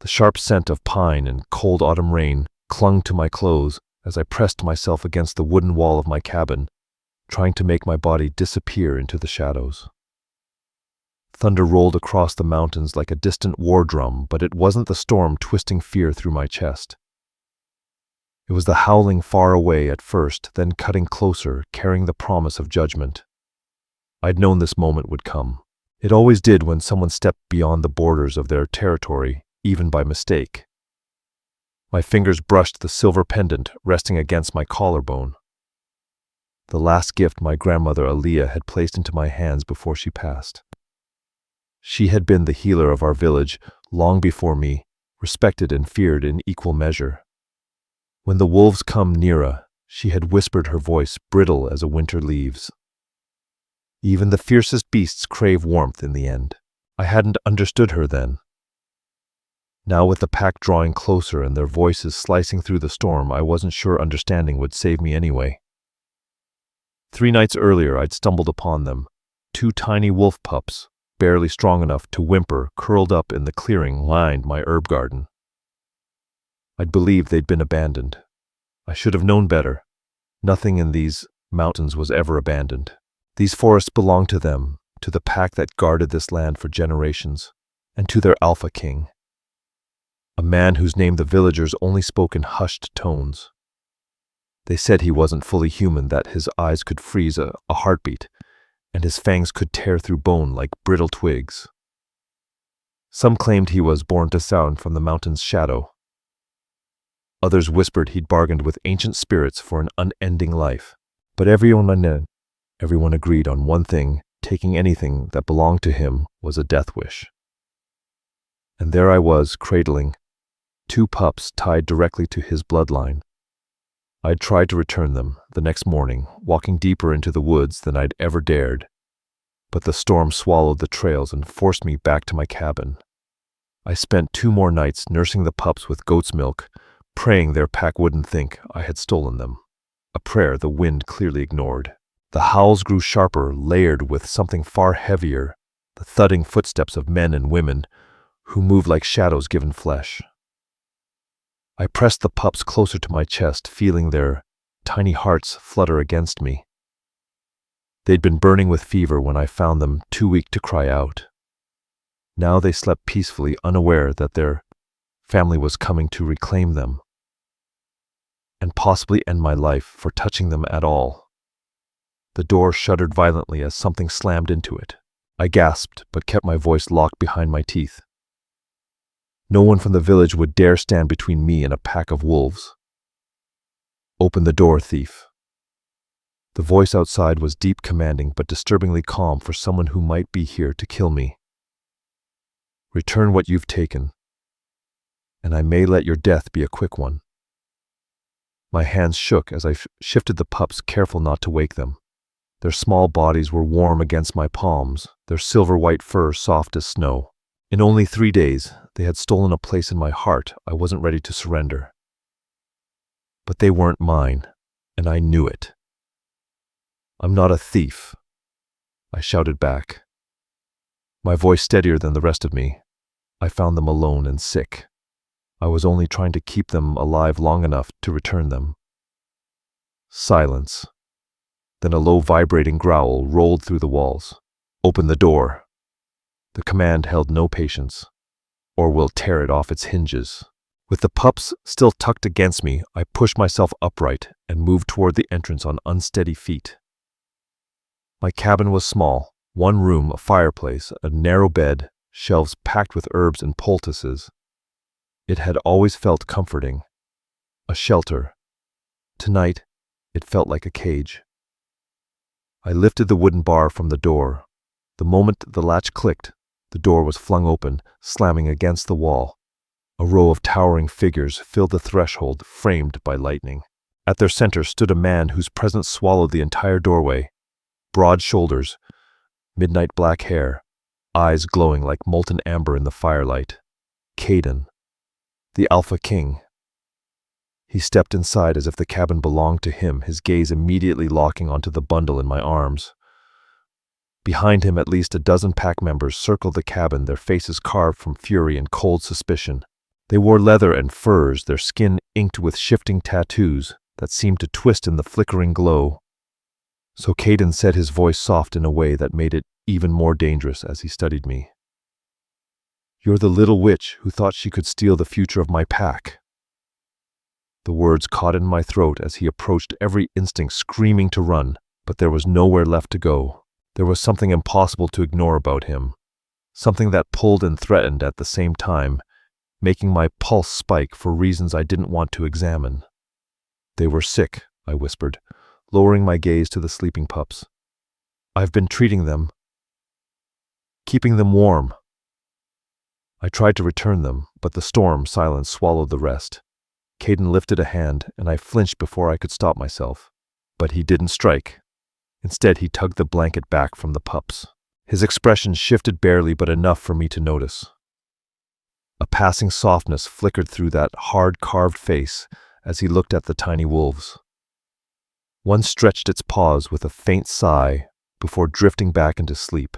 The sharp scent of pine and cold autumn rain clung to my clothes as I pressed myself against the wooden wall of my cabin, trying to make my body disappear into the shadows. Thunder rolled across the mountains like a distant war drum, but it wasn't the storm twisting fear through my chest. It was the howling far away at first, then cutting closer, carrying the promise of judgment. I'd known this moment would come. It always did when someone stepped beyond the borders of their territory, even by mistake. My fingers brushed the silver pendant resting against my collarbone. The last gift my grandmother Elara had placed into my hands before she passed. She had been the healer of our village long before me, respected and feared in equal measure. When the wolves come nearer, she had whispered, her voice brittle as a winter leaves. Even the fiercest beasts crave warmth in the end. I hadn't understood her then. Now with the pack drawing closer and their voices slicing through the storm, I wasn't sure understanding would save me anyway. 3 nights earlier I'd stumbled upon them, 2 tiny wolf pups, barely strong enough to whimper, curled up in the clearing lined my herb garden. I'd believed they'd been abandoned. I should have known better. Nothing in these mountains was ever abandoned. These forests belonged to them, to the pack that guarded this land for generations, and to their alpha king. A man whose name the villagers only spoke in hushed tones. They said he wasn't fully human, that his eyes could freeze a heartbeat, and his fangs could tear through bone like brittle twigs. Some claimed he was born to sound from the mountain's shadow. Others whispered he'd bargained with ancient spirits for an unending life. But everyone agreed on one thing: taking anything that belonged to him was a death wish. And there I was, cradling 2 pups tied directly to his bloodline. I'd tried to return them the next morning, walking deeper into the woods than I'd ever dared. But the storm swallowed the trails and forced me back to my cabin. I spent 2 more nights nursing the pups with goat's milk, praying their pack wouldn't think I had stolen them. A prayer the wind clearly ignored. The howls grew sharper, layered with something far heavier, the thudding footsteps of men and women who moved like shadows given flesh. I pressed the pups closer to my chest, feeling their tiny hearts flutter against me. They'd been burning with fever when I found them, too weak to cry out. Now they slept peacefully, unaware that their family was coming to reclaim them, and possibly end my life for touching them at all. The door shuddered violently as something slammed into it. I gasped, but kept my voice locked behind my teeth. No one from the village would dare stand between me and a pack of wolves. "Open the door, thief." The voice outside was deep, commanding, but disturbingly calm for someone who might be here to kill me. "Return what you've taken, and I may let your death be a quick one." My hands shook as I shifted the pups, careful not to wake them. Their small bodies were warm against my palms, their silver-white fur soft as snow. In only 3 days, they had stolen a place in my heart I wasn't ready to surrender. But they weren't mine, and I knew it. "I'm not a thief," I shouted back, my voice steadier than the rest of me. I found them alone and sick. I was only trying to keep them alive long enough to return them. Silence. Then a low, vibrating growl rolled through the walls. "Open the door." The command held no patience, or we'll tear it off its hinges. With the pups still tucked against me, I pushed myself upright and moved toward the entrance on unsteady feet. My cabin was small: 1 room, a fireplace, a narrow bed, shelves packed with herbs and poultices. It had always felt comforting, a shelter. Tonight, it felt like a cage. I lifted the wooden bar from the door. The moment the latch clicked, the door was flung open, slamming against the wall. A row of towering figures filled the threshold, framed by lightning. At their center stood a man whose presence swallowed the entire doorway. Broad shoulders, midnight black hair, eyes glowing like molten amber in the firelight. Caden, the Alpha King. He stepped inside as if the cabin belonged to him, his gaze immediately locking onto the bundle in my arms. Behind him, at least a dozen pack members circled the cabin, their faces carved from fury and cold suspicion. They wore leather and furs, their skin inked with shifting tattoos that seemed to twist in the flickering glow. So Caden said, his voice soft in a way that made it even more dangerous as he studied me. "You're the little witch who thought she could steal the future of my pack." The words caught in my throat as he approached, every instinct screaming to run, but there was nowhere left to go. There was something impossible to ignore about him, something that pulled and threatened at the same time, making my pulse spike for reasons I didn't want to examine. "They were sick," I whispered, lowering my gaze to the sleeping pups. "I've been treating them, keeping them warm." I tried to return them, but the storm silence swallowed the rest. Caden lifted a hand, and I flinched before I could stop myself. But he didn't strike. Instead, he tugged the blanket back from the pups. His expression shifted barely, but enough for me to notice. A passing softness flickered through that hard, carved face as he looked at the tiny wolves. One stretched its paws with a faint sigh before drifting back into sleep.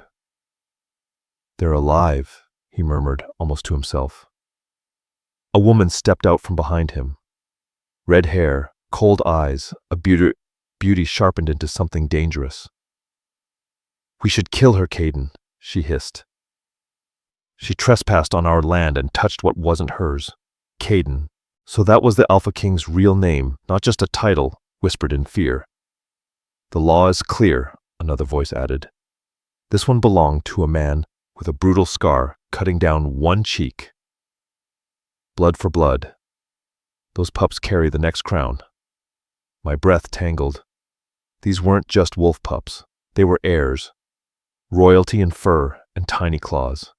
"They're alive," he murmured, almost to himself. A woman stepped out from behind him. Red hair, cold eyes, a beauty sharpened into something dangerous. "We should kill her, Caden," she hissed. "She trespassed on our land and touched what wasn't hers." Caden. So that was the Alpha King's real name, not just a title, whispered in fear. "The law is clear," another voice added. This one belonged to a man with a brutal scar cutting down one cheek. Blood for blood. Those pups carry the next crown. My breath tangled. These weren't just wolf pups. They were heirs. Royalty in fur and tiny claws.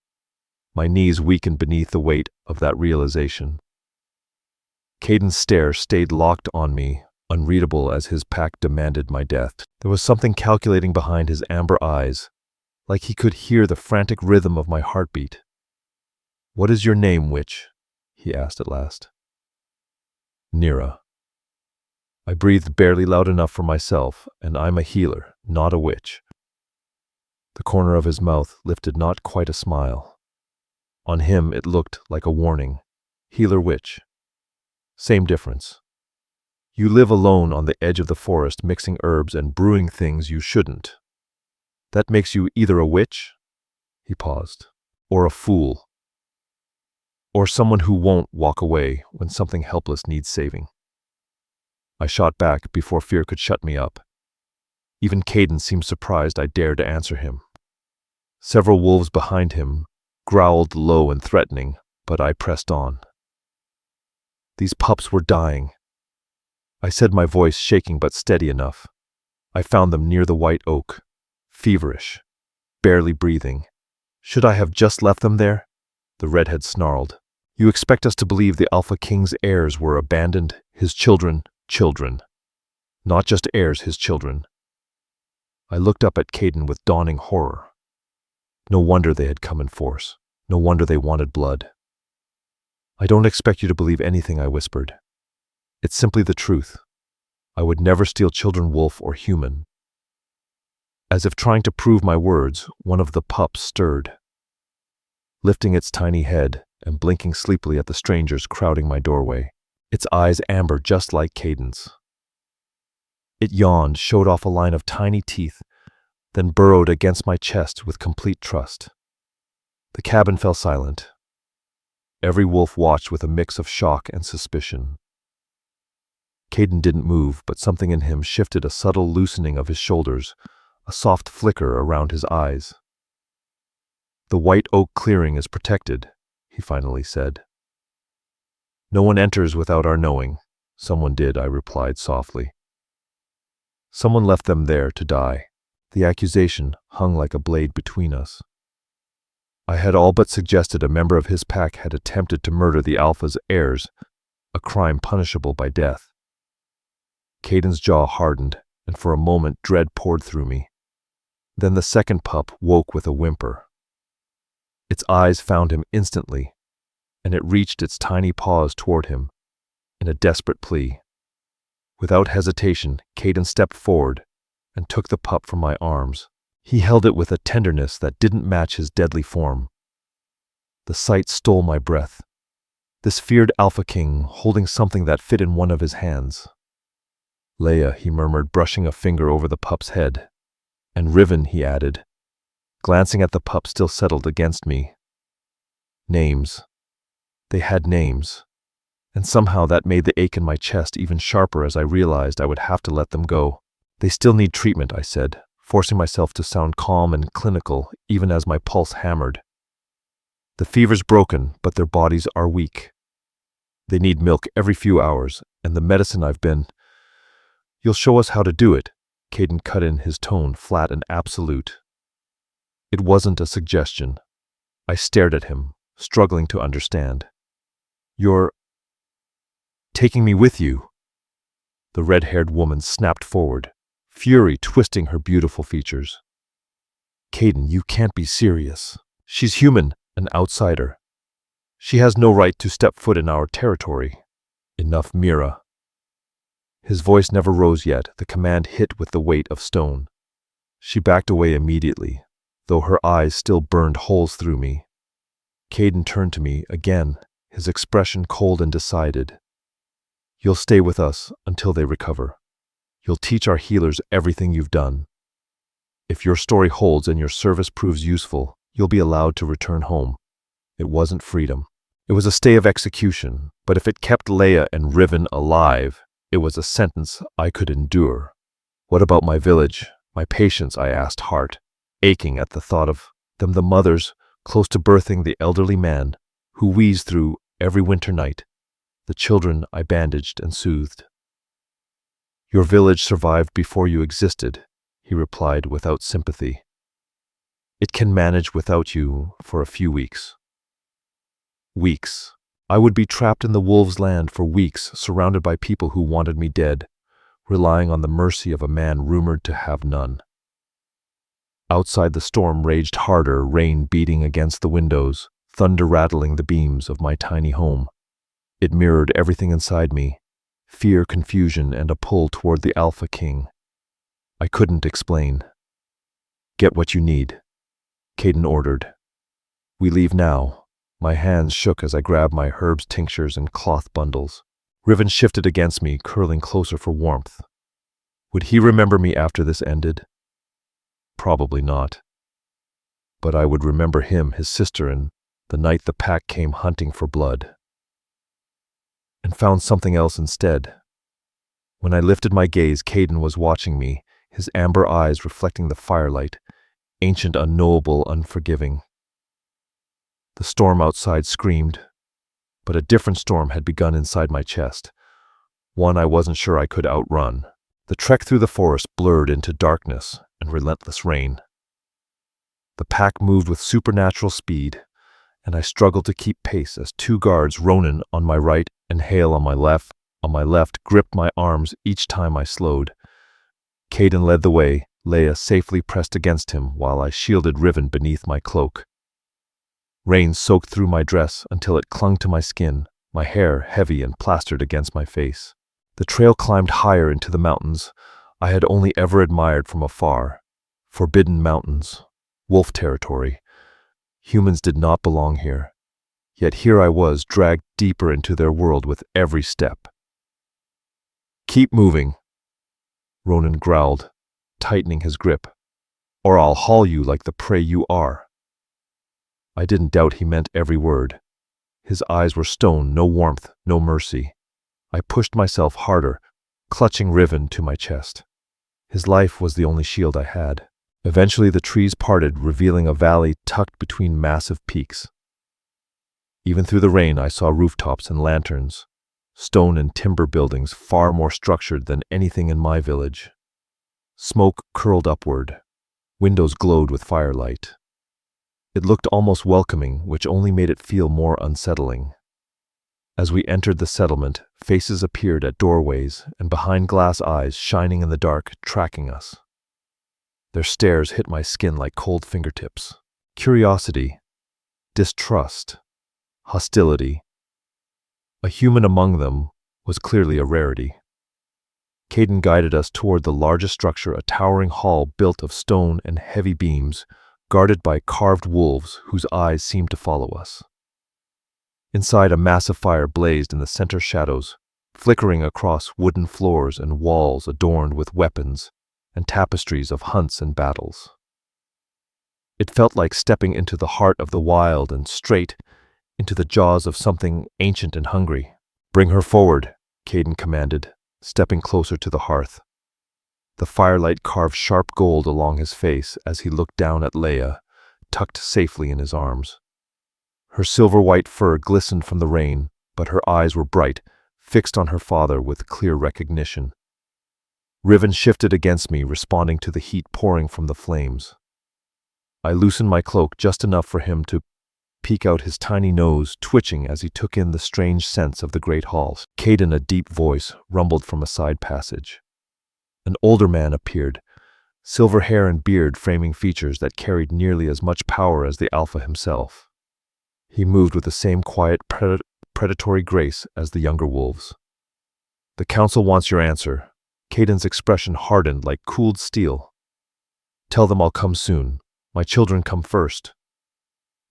My knees weakened beneath the weight of that realization. Caden's stare stayed locked on me, unreadable as his pack demanded my death. There was something calculating behind his amber eyes, like he could hear the frantic rhythm of my heartbeat. "What is your name, witch?" he asked at last. "Nira." I breathed barely loud enough for myself, and I'm a healer, not a witch. The corner of his mouth lifted not quite a smile. On him it looked like a warning. "Healer witch. Same difference. You live alone on the edge of the forest, mixing herbs and brewing things you shouldn't. That makes you either a witch," he paused, "or a fool. Or someone who won't walk away when something helpless needs saving." I shot back before fear could shut me up. Even Caden seemed surprised I dared to answer him. Several wolves behind him growled low and threatening, but I pressed on. "These pups were dying," I said, my voice shaking but steady enough. "I found them near the white oak, feverish, barely breathing. Should I have just left them there?" The redhead snarled. "You expect us to believe the Alpha King's heirs were abandoned, his children. Not just heirs, his children." I looked up at Caden with dawning horror. No wonder they had come in force. No wonder they wanted blood. "I don't expect you to believe anything," I whispered. "It's simply the truth. I would never steal children, wolf or human." As if trying to prove my words, one of the pups stirred, lifting its tiny head and blinking sleepily at the strangers crowding my doorway, its eyes amber just like Caden's. It yawned, showed off a line of tiny teeth, then burrowed against my chest with complete trust. The cabin fell silent. Every wolf watched with a mix of shock and suspicion. Caden didn't move, but something in him shifted, a subtle loosening of his shoulders, a soft flicker around his eyes. "The white oak clearing is protected," he finally said. "No one enters without our knowing." "Someone did," I replied softly. "Someone left them there to die." The accusation hung like a blade between us. I had all but suggested a member of his pack had attempted to murder the Alpha's heirs, a crime punishable by death. Caden's jaw hardened, and for a moment dread poured through me. Then the second pup woke with a whimper. Its eyes found him instantly, and it reached its tiny paws toward him in a desperate plea. Without hesitation, Caden stepped forward and took the pup from my arms. He held it with a tenderness that didn't match his deadly form. The sight stole my breath. This feared Alpha King holding something that fit in one of his hands. Leia, he murmured, brushing a finger over the pup's head. And Riven, he added, glancing at the pup still settled against me. Names. They had names. And somehow that made the ache in my chest even sharper as I realized I would have to let them go. They still need treatment, I said, forcing myself to sound calm and clinical even as my pulse hammered. The fever's broken, but their bodies are weak. They need milk every few hours, and the medicine I've been... You'll show us how to do it, Caden cut in, his tone flat and absolute. It wasn't a suggestion. I stared at him, struggling to understand. You're taking me with you. The red-haired woman snapped forward, fury twisting her beautiful features. Caden, you can't be serious. She's human, an outsider. She has no right to step foot in our territory. Enough, Mira. His voice never rose yet, the command hit with the weight of stone. She backed away immediately, though her eyes still burned holes through me. Caden turned to me again, his expression cold and decided. You'll stay with us until they recover. You'll teach our healers everything you've done. If your story holds and your service proves useful, you'll be allowed to return home. It wasn't freedom. It was a stay of execution, but if it kept Leia and Riven alive, it was a sentence I could endure. What about my village, my patients, I asked, heart aching at the thought of them, the mothers close to birthing the elderly man who wheezed through every winter night, the children I bandaged and soothed. Your village survived before you existed, he replied without sympathy. It can manage without you for a few weeks. Weeks. I would be trapped in the wolves' land for weeks, surrounded by people who wanted me dead, relying on the mercy of a man rumored to have none. Outside the storm raged harder, rain beating against the windows, thunder rattling the beams of my tiny home. It mirrored everything inside me, fear, confusion, and a pull toward the Alpha King. I couldn't explain. Get what you need, Caden ordered. We leave now. My hands shook as I grabbed my herbs, tinctures, and cloth bundles. Riven shifted against me, curling closer for warmth. Would he remember me after this ended? Probably not. But I would remember him, his sister, and the night the pack came hunting for blood. And found something else instead. When I lifted my gaze, Caden was watching me, his amber eyes reflecting the firelight, ancient, unknowable, unforgiving. The storm outside screamed, but a different storm had begun inside my chest, one I wasn't sure I could outrun. The trek through the forest blurred into darkness and relentless rain. The pack moved with supernatural speed, and I struggled to keep pace as two guards, Ronan on my right and Hale on my left, gripped my arms each time I slowed. Caden led the way, Leia safely pressed against him while I shielded Riven beneath my cloak. Rain soaked through my dress until it clung to my skin, my hair heavy and plastered against my face. The trail climbed higher into the mountains I had only ever admired from afar. Forbidden mountains, wolf territory. Humans did not belong here. Yet here I was, dragged deeper into their world with every step. Keep moving, Ronan growled, tightening his grip, or I'll haul you like the prey you are. I didn't doubt he meant every word. His eyes were stone, no warmth, no mercy. I pushed myself harder, clutching Riven to my chest. His life was the only shield I had. Eventually the trees parted, revealing a valley tucked between massive peaks. Even through the rain I saw rooftops and lanterns, stone and timber buildings far more structured than anything in my village. Smoke curled upward. Windows glowed with firelight. It looked almost welcoming, which only made it feel more unsettling. As we entered the settlement, faces appeared at doorways and behind glass eyes shining in the dark, tracking us. Their stares hit my skin like cold fingertips. Curiosity, distrust, hostility. A human among them was clearly a rarity. Caden guided us toward the largest structure, a towering hall built of stone and heavy beams, guarded by carved wolves whose eyes seemed to follow us. Inside, a massive fire blazed in the center shadows, flickering across wooden floors and walls adorned with weapons and tapestries of hunts and battles. It felt like stepping into the heart of the wild and straight into the jaws of something ancient and hungry. "Bring her forward," Caden commanded, stepping closer to the hearth. The firelight carved sharp gold along his face as he looked down at Leia, tucked safely in his arms. Her silver-white fur glistened from the rain, but her eyes were bright, fixed on her father with clear recognition. Riven shifted against me, responding to the heat pouring from the flames. I loosened my cloak just enough for him to peek out, his tiny nose twitching as he took in the strange scents of the great halls. Caden, a deep voice, rumbled from a side passage. An older man appeared, silver hair and beard framing features that carried nearly as much power as the Alpha himself. He moved with the same quiet, predatory grace as the younger wolves. "The council wants your answer." Caden's expression hardened like cooled steel. "Tell them I'll come soon. My children come first."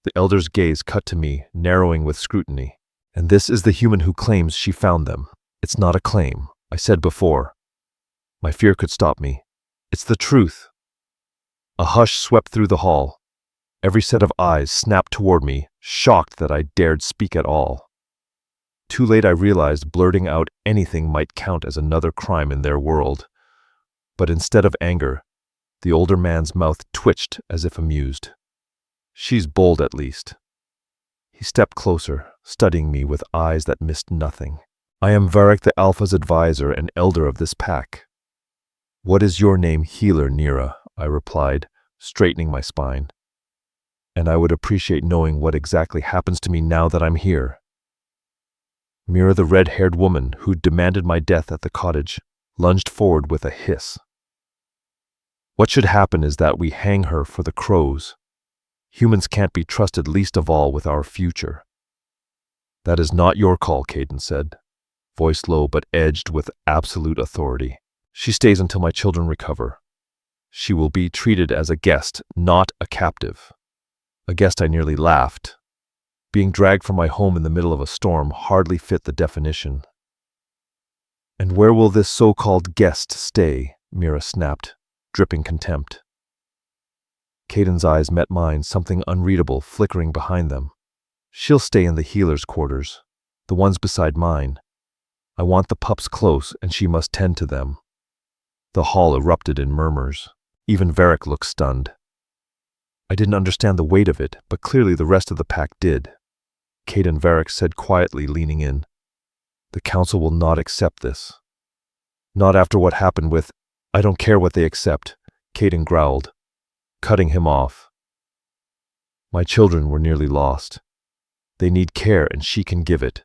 The elder's gaze cut to me, narrowing with scrutiny. "And this is the human who claims she found them. It's not a claim. I said before. My fear could stop me. It's the truth." A hush swept through the hall. Every set of eyes snapped toward me, shocked that I dared speak at all. Too late I realized blurting out anything might count as another crime in their world. But instead of anger, the older man's mouth twitched as if amused. "She's bold at least." He stepped closer, studying me with eyes that missed nothing. "I am Varric the Alpha's advisor and elder of this pack." "What is your name, Healer Nira?" I replied, straightening my spine. "And I would appreciate knowing what exactly happens to me now that I'm here." Mira, the red-haired woman who demanded my death at the cottage, lunged forward with a hiss. "What should happen is that we hang her for the crows. Humans can't be trusted, least of all with our future." "That is not your call," Caden said, voice low but edged with absolute authority. "She stays until my children recover. She will be treated as a guest, not a captive." A guest, I nearly laughed. Being dragged from my home in the middle of a storm hardly fit the definition. "And where will this so-called guest stay?" Mira snapped, dripping contempt. Caden's eyes met mine, something unreadable flickering behind them. "She'll stay in the healer's quarters, the ones beside mine. I want the pups close, and she must tend to them." The hall erupted in murmurs. Even Varric looked stunned. I didn't understand the weight of it, but clearly the rest of the pack did. Caden Varric said quietly, leaning in, "The council will not accept this. Not after what happened with—" "I don't care what they accept," Caden growled, cutting him off. "My children were nearly lost. They need care and she can give it.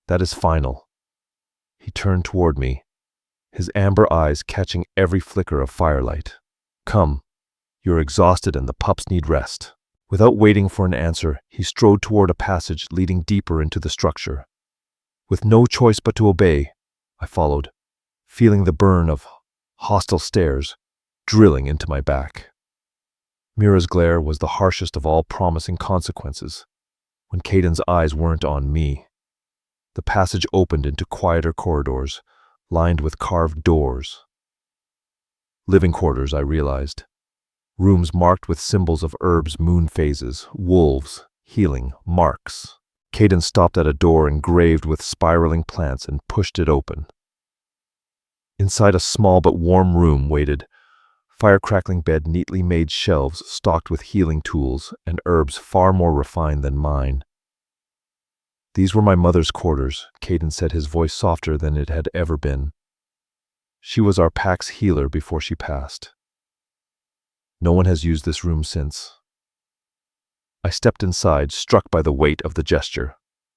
That is final." He turned toward me, his amber eyes catching every flicker of firelight. "Come. You're exhausted and the pups need rest." Without waiting for an answer, he strode toward a passage leading deeper into the structure. With no choice but to obey, I followed, feeling the burn of hostile stares drilling into my back. Mira's glare was the harshest of all promising consequences, when Caden's eyes weren't on me. The passage opened into quieter corridors, lined with carved doors. Living quarters, I realized. Rooms marked with symbols of herbs, moon phases, wolves, healing, marks. Caden stopped at a door engraved with spiraling plants and pushed it open. Inside a small but warm room waited fire-crackling bed, neatly made shelves stocked with healing tools and herbs far more refined than mine. "These were my mother's quarters," Caden said, his voice softer than it had ever been. "She was our pack's healer before she passed. No one has used this room since." I stepped inside, struck by the weight of the gesture.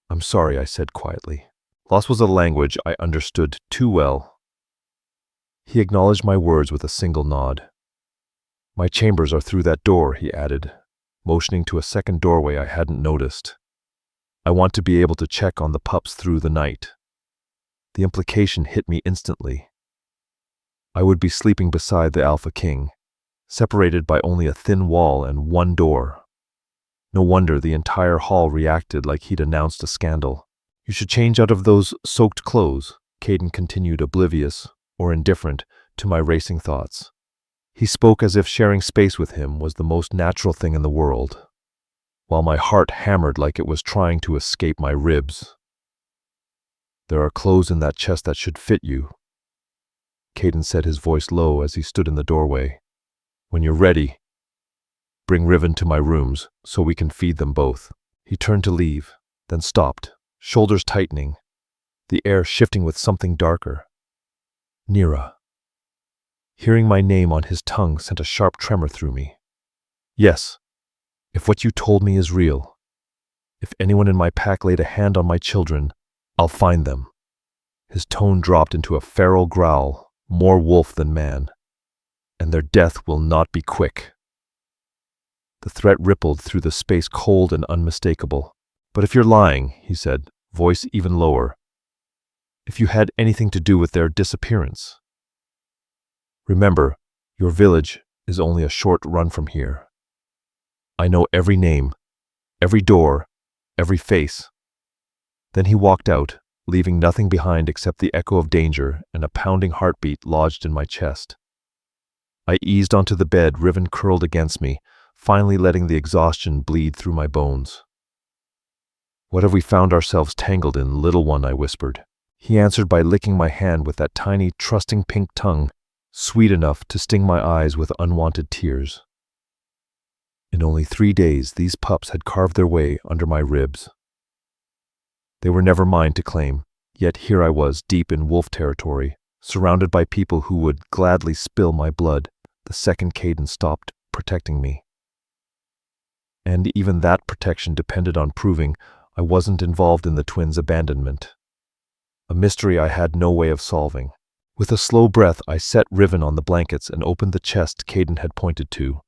"I'm sorry," I said quietly. Loss was a language I understood too well. He acknowledged my words with a single nod. "My chambers are through that door," he added, motioning to a second doorway I hadn't noticed. "I want to be able to check on the pups through the night." The implication hit me instantly. I would be sleeping beside the Alpha King, separated by only a thin wall and one door. No wonder the entire hall reacted like he'd announced a scandal. You should change out of those soaked clothes, Caden continued, oblivious or indifferent to my racing thoughts. He spoke as if sharing space with him was the most natural thing in the world, while my heart hammered like it was trying to escape my ribs. There are clothes in that chest that should fit you, Caden said, his voice low as he stood in the doorway. When you're ready, bring Riven to my rooms so we can feed them both. He turned to leave, then stopped, shoulders tightening, the air shifting with something darker. Nira. Hearing my name on his tongue sent a sharp tremor through me. Yes, if what you told me is real, if anyone in my pack laid a hand on my children, I'll find them. His tone dropped into a feral growl, more wolf than man, and their death will not be quick. The threat rippled through the space, cold and unmistakable. But if you're lying, he said, voice even lower, if you had anything to do with their disappearance. Remember, your village is only a short run from here. I know every name, every door, every face. Then he walked out, leaving nothing behind except the echo of danger and a pounding heartbeat lodged in my chest. I eased onto the bed, Riven curled against me, finally letting the exhaustion bleed through my bones. What have we found ourselves tangled in, little one? I whispered. He answered by licking my hand with that tiny, trusting pink tongue, sweet enough to sting my eyes with unwanted tears. In only 3 days, these pups had carved their way under my ribs. They were never mine to claim, yet here I was, deep in wolf territory, surrounded by people who would gladly spill my blood the second Caden stopped protecting me. And even that protection depended on proving I wasn't involved in the twins' abandonment. A mystery I had no way of solving. With a slow breath, I set Riven on the blankets and opened the chest Caden had pointed to.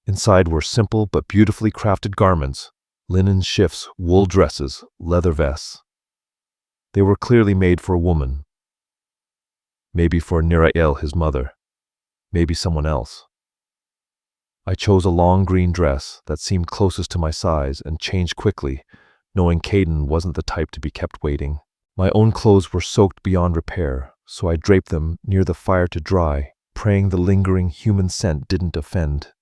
Inside were simple but beautifully crafted garments, linen shifts, wool dresses, leather vests. They were clearly made for a woman. Maybe for Nirael, his mother. Maybe someone else. I chose a long green dress that seemed closest to my size and changed quickly, knowing Caden wasn't the type to be kept waiting. My own clothes were soaked beyond repair, so I draped them near the fire to dry, praying the lingering human scent didn't offend.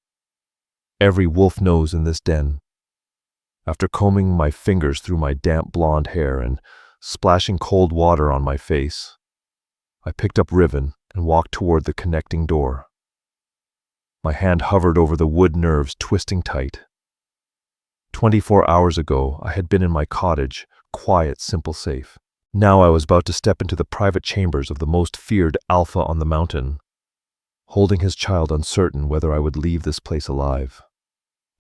Every wolf knows in this den. After combing my fingers through my damp blonde hair and splashing cold water on my face, I picked up Riven and walked toward the connecting door. My hand hovered over the wood nerves, twisting tight. 24 hours ago, I had been in my cottage, quiet, simple, safe. Now I was about to step into the private chambers of the most feared alpha on the mountain, holding his child, uncertain whether I would leave this place alive.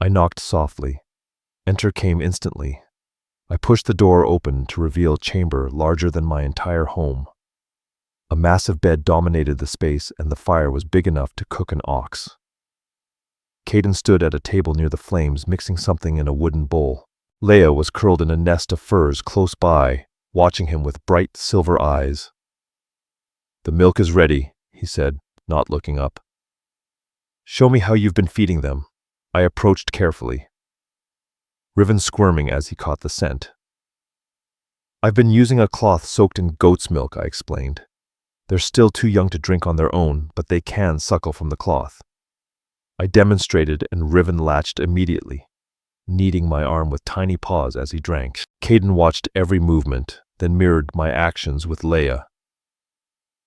I knocked softly. Enter came instantly. I pushed the door open to reveal a chamber larger than my entire home. A massive bed dominated the space, and the fire was big enough to cook an ox. Caden stood at a table near the flames, mixing something in a wooden bowl. Leia was curled in a nest of furs close by, watching him with bright silver eyes. "The milk is ready," he said, not looking up. "Show me how you've been feeding them." I approached carefully, Riven squirming as he caught the scent. "I've been using a cloth soaked in goat's milk," I explained. "They're still too young to drink on their own, but they can suckle from the cloth." I demonstrated, and Riven latched immediately, kneading my arm with tiny paws as he drank. Caden watched every movement, then mirrored my actions with Leia,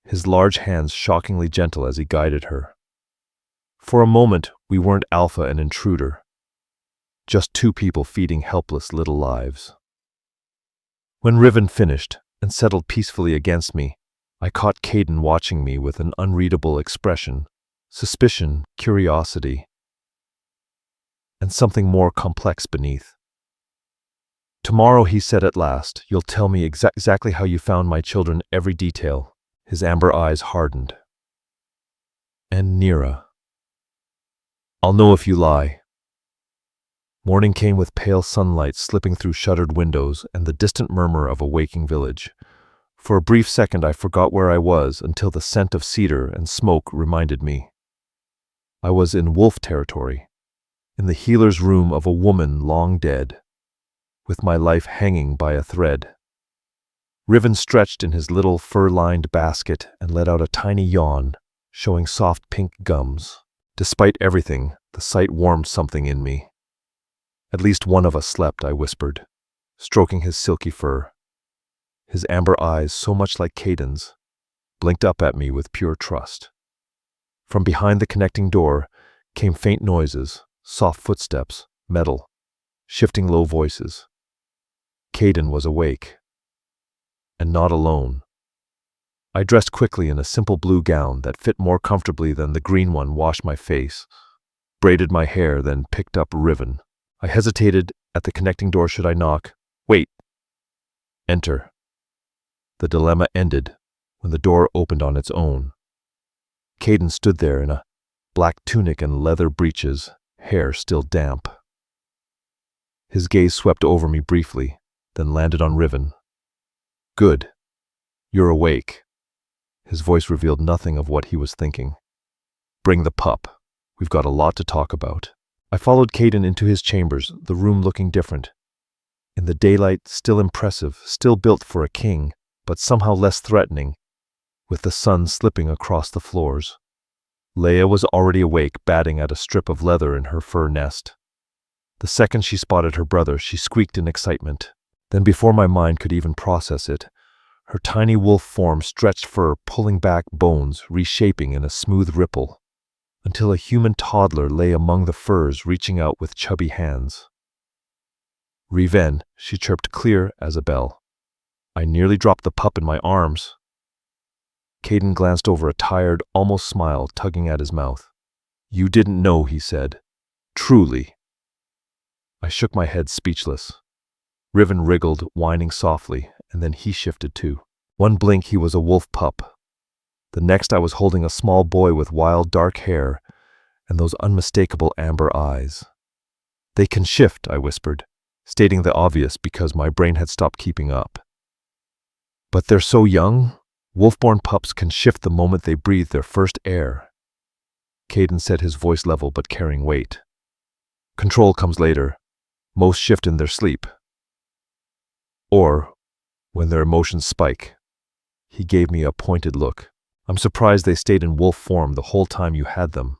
his large hands shockingly gentle as he guided her. For a moment, we weren't alpha and intruder, just two people feeding helpless little lives. When Riven finished and settled peacefully against me, I caught Caden watching me with an unreadable expression, suspicion, curiosity, and something more complex beneath. "Tomorrow," he said at last, "you'll tell me exactly how you found my children, every detail." His amber eyes hardened. "And Nira? I'll know if you lie." Morning came with pale sunlight slipping through shuttered windows and the distant murmur of a waking village. For a brief second I forgot where I was until the scent of cedar and smoke reminded me. I was in wolf territory, in the healer's room of a woman long dead, with my life hanging by a thread. Riven stretched in his little fur-lined basket and let out a tiny yawn, showing soft pink gums. Despite everything, the sight warmed something in me. At least one of us slept, I whispered, stroking his silky fur. His amber eyes, so much like Caden's, blinked up at me with pure trust. From behind the connecting door came faint noises, soft footsteps, metal, shifting low voices. Caden was awake, and not alone. I dressed quickly in a simple blue gown that fit more comfortably than the green one, washed my face, braided my hair, then picked up Riven. I hesitated at the connecting door. Should I knock? Wait. Enter. The dilemma ended when the door opened on its own. Caden stood there in a black tunic and leather breeches, hair still damp. His gaze swept over me briefly, then landed on Riven. Good. You're awake. His voice revealed nothing of what he was thinking. Bring the pup. We've got a lot to talk about. I followed Caden into his chambers, the room looking different. In the daylight, still impressive, still built for a king, but somehow less threatening, with the sun slipping across the floors. Leia was already awake, batting at a strip of leather in her fur nest. The second she spotted her brother, she squeaked in excitement. Then, before my mind could even process it, her tiny wolf form stretched fur, pulling back bones, reshaping in a smooth ripple, until a human toddler lay among the furs, reaching out with chubby hands. Riven, she chirped clear as a bell. I nearly dropped the pup in my arms. Caden glanced over, a tired, almost smile tugging at his mouth. You didn't know, he said. Truly. I shook my head, speechless. Riven wriggled, whining softly, and then he shifted too. One blink he was a wolf pup. The next I was holding a small boy with wild dark hair and those unmistakable amber eyes. They can shift, I whispered, stating the obvious because my brain had stopped keeping up. But they're so young. Wolf-born pups can shift the moment they breathe their first air. Caden said, his voice level but carrying weight. Control comes later. Most shift in their sleep. Or when their emotions spike. He gave me a pointed look. I'm surprised they stayed in wolf form the whole time you had them.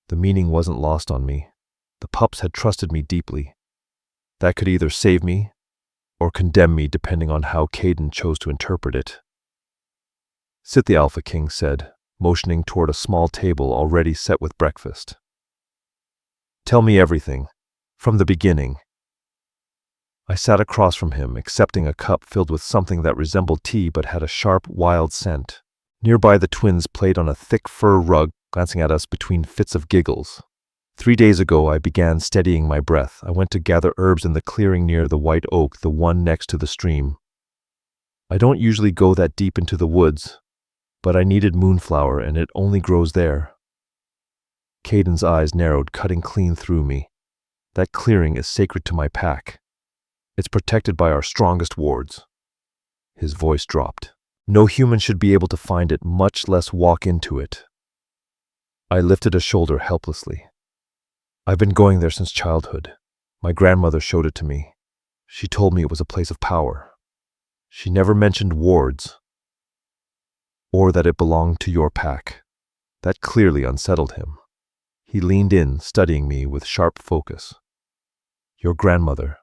The meaning wasn't lost on me. The pups had trusted me deeply. That could either save me or condemn me depending on how Caden chose to interpret it. Sit, the Alpha King said, motioning toward a small table already set with breakfast. Tell me everything, from the beginning. I sat across from him, accepting a cup filled with something that resembled tea but had a sharp, wild scent. Nearby, the twins played on a thick fur rug, glancing at us between fits of giggles. 3 days ago, I began steadying my breath. I went to gather herbs in the clearing near the white oak, the one next to the stream. I don't usually go that deep into the woods, but I needed moonflower, and it only grows there. Caden's eyes narrowed, cutting clean through me. That clearing is sacred to my pack. It's protected by our strongest wards. His voice dropped. No human should be able to find it, much less walk into it. I lifted a shoulder helplessly. I've been going there since childhood. My grandmother showed it to me. She told me it was a place of power. She never mentioned wards, or that it belonged to your pack. That clearly unsettled him. He leaned in, studying me with sharp focus. Your grandmother,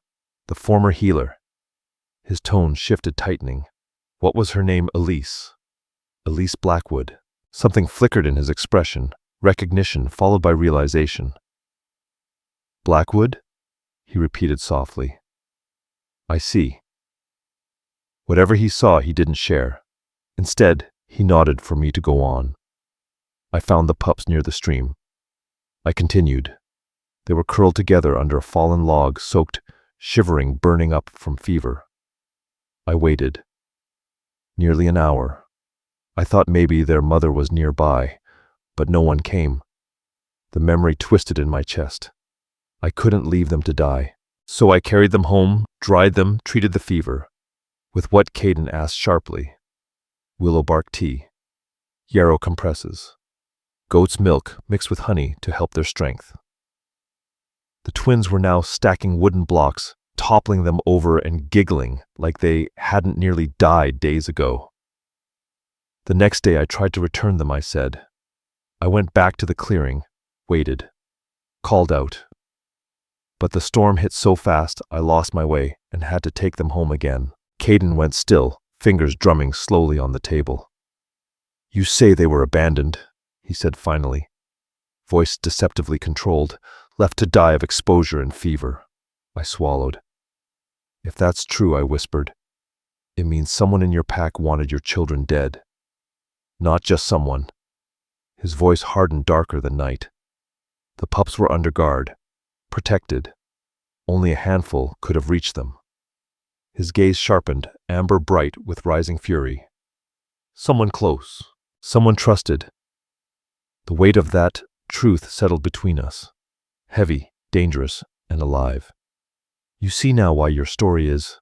the former healer. His tone shifted, tightening. What was her name? Elise. Elise Blackwood. Something flickered in his expression, recognition followed by realization. Blackwood? He repeated softly. I see. Whatever he saw, he didn't share. Instead, he nodded for me to go on. I found the pups near the stream. I continued. They were curled together under a fallen log, soaked, shivering, burning up from fever. I waited. Nearly an hour. I thought maybe their mother was nearby, but no one came. The memory twisted in my chest. I couldn't leave them to die. So I carried them home, dried them, treated the fever. With what? Caden asked sharply. Willow bark tea. Yarrow compresses. Goat's milk mixed with honey to help their strength. The twins were now stacking wooden blocks, toppling them over and giggling like they hadn't nearly died days ago. The next day I tried to return them, I said. I went back to the clearing, waited, called out. But the storm hit so fast I lost my way and had to take them home again. Caden went still, fingers drumming slowly on the table. You say they were abandoned, he said finally, voice deceptively controlled, left to die of exposure and fever. I swallowed. If that's true, I whispered, it means someone in your pack wanted your children dead. Not just someone. His voice hardened darker than night. The pups were under guard, protected. Only a handful could have reached them. His gaze sharpened, amber bright with rising fury. Someone close, someone trusted. The weight of that truth settled between us, heavy, dangerous, and alive. You see now why your story is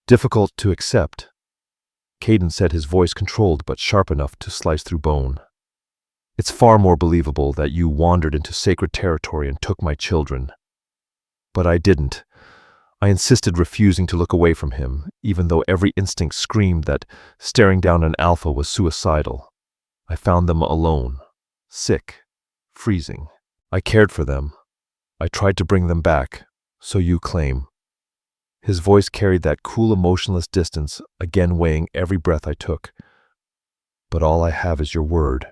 difficult to accept, Caden said, his voice controlled but sharp enough to slice through bone. It's far more believable that you wandered into sacred territory and took my children. But I didn't. I insisted, refusing to look away from him, even though every instinct screamed that staring down an alpha was suicidal. I found them alone, sick, freezing. I cared for them. I tried to bring them back, so you claim. His voice carried that cool, emotionless distance, again weighing every breath I took. But all I have is your word.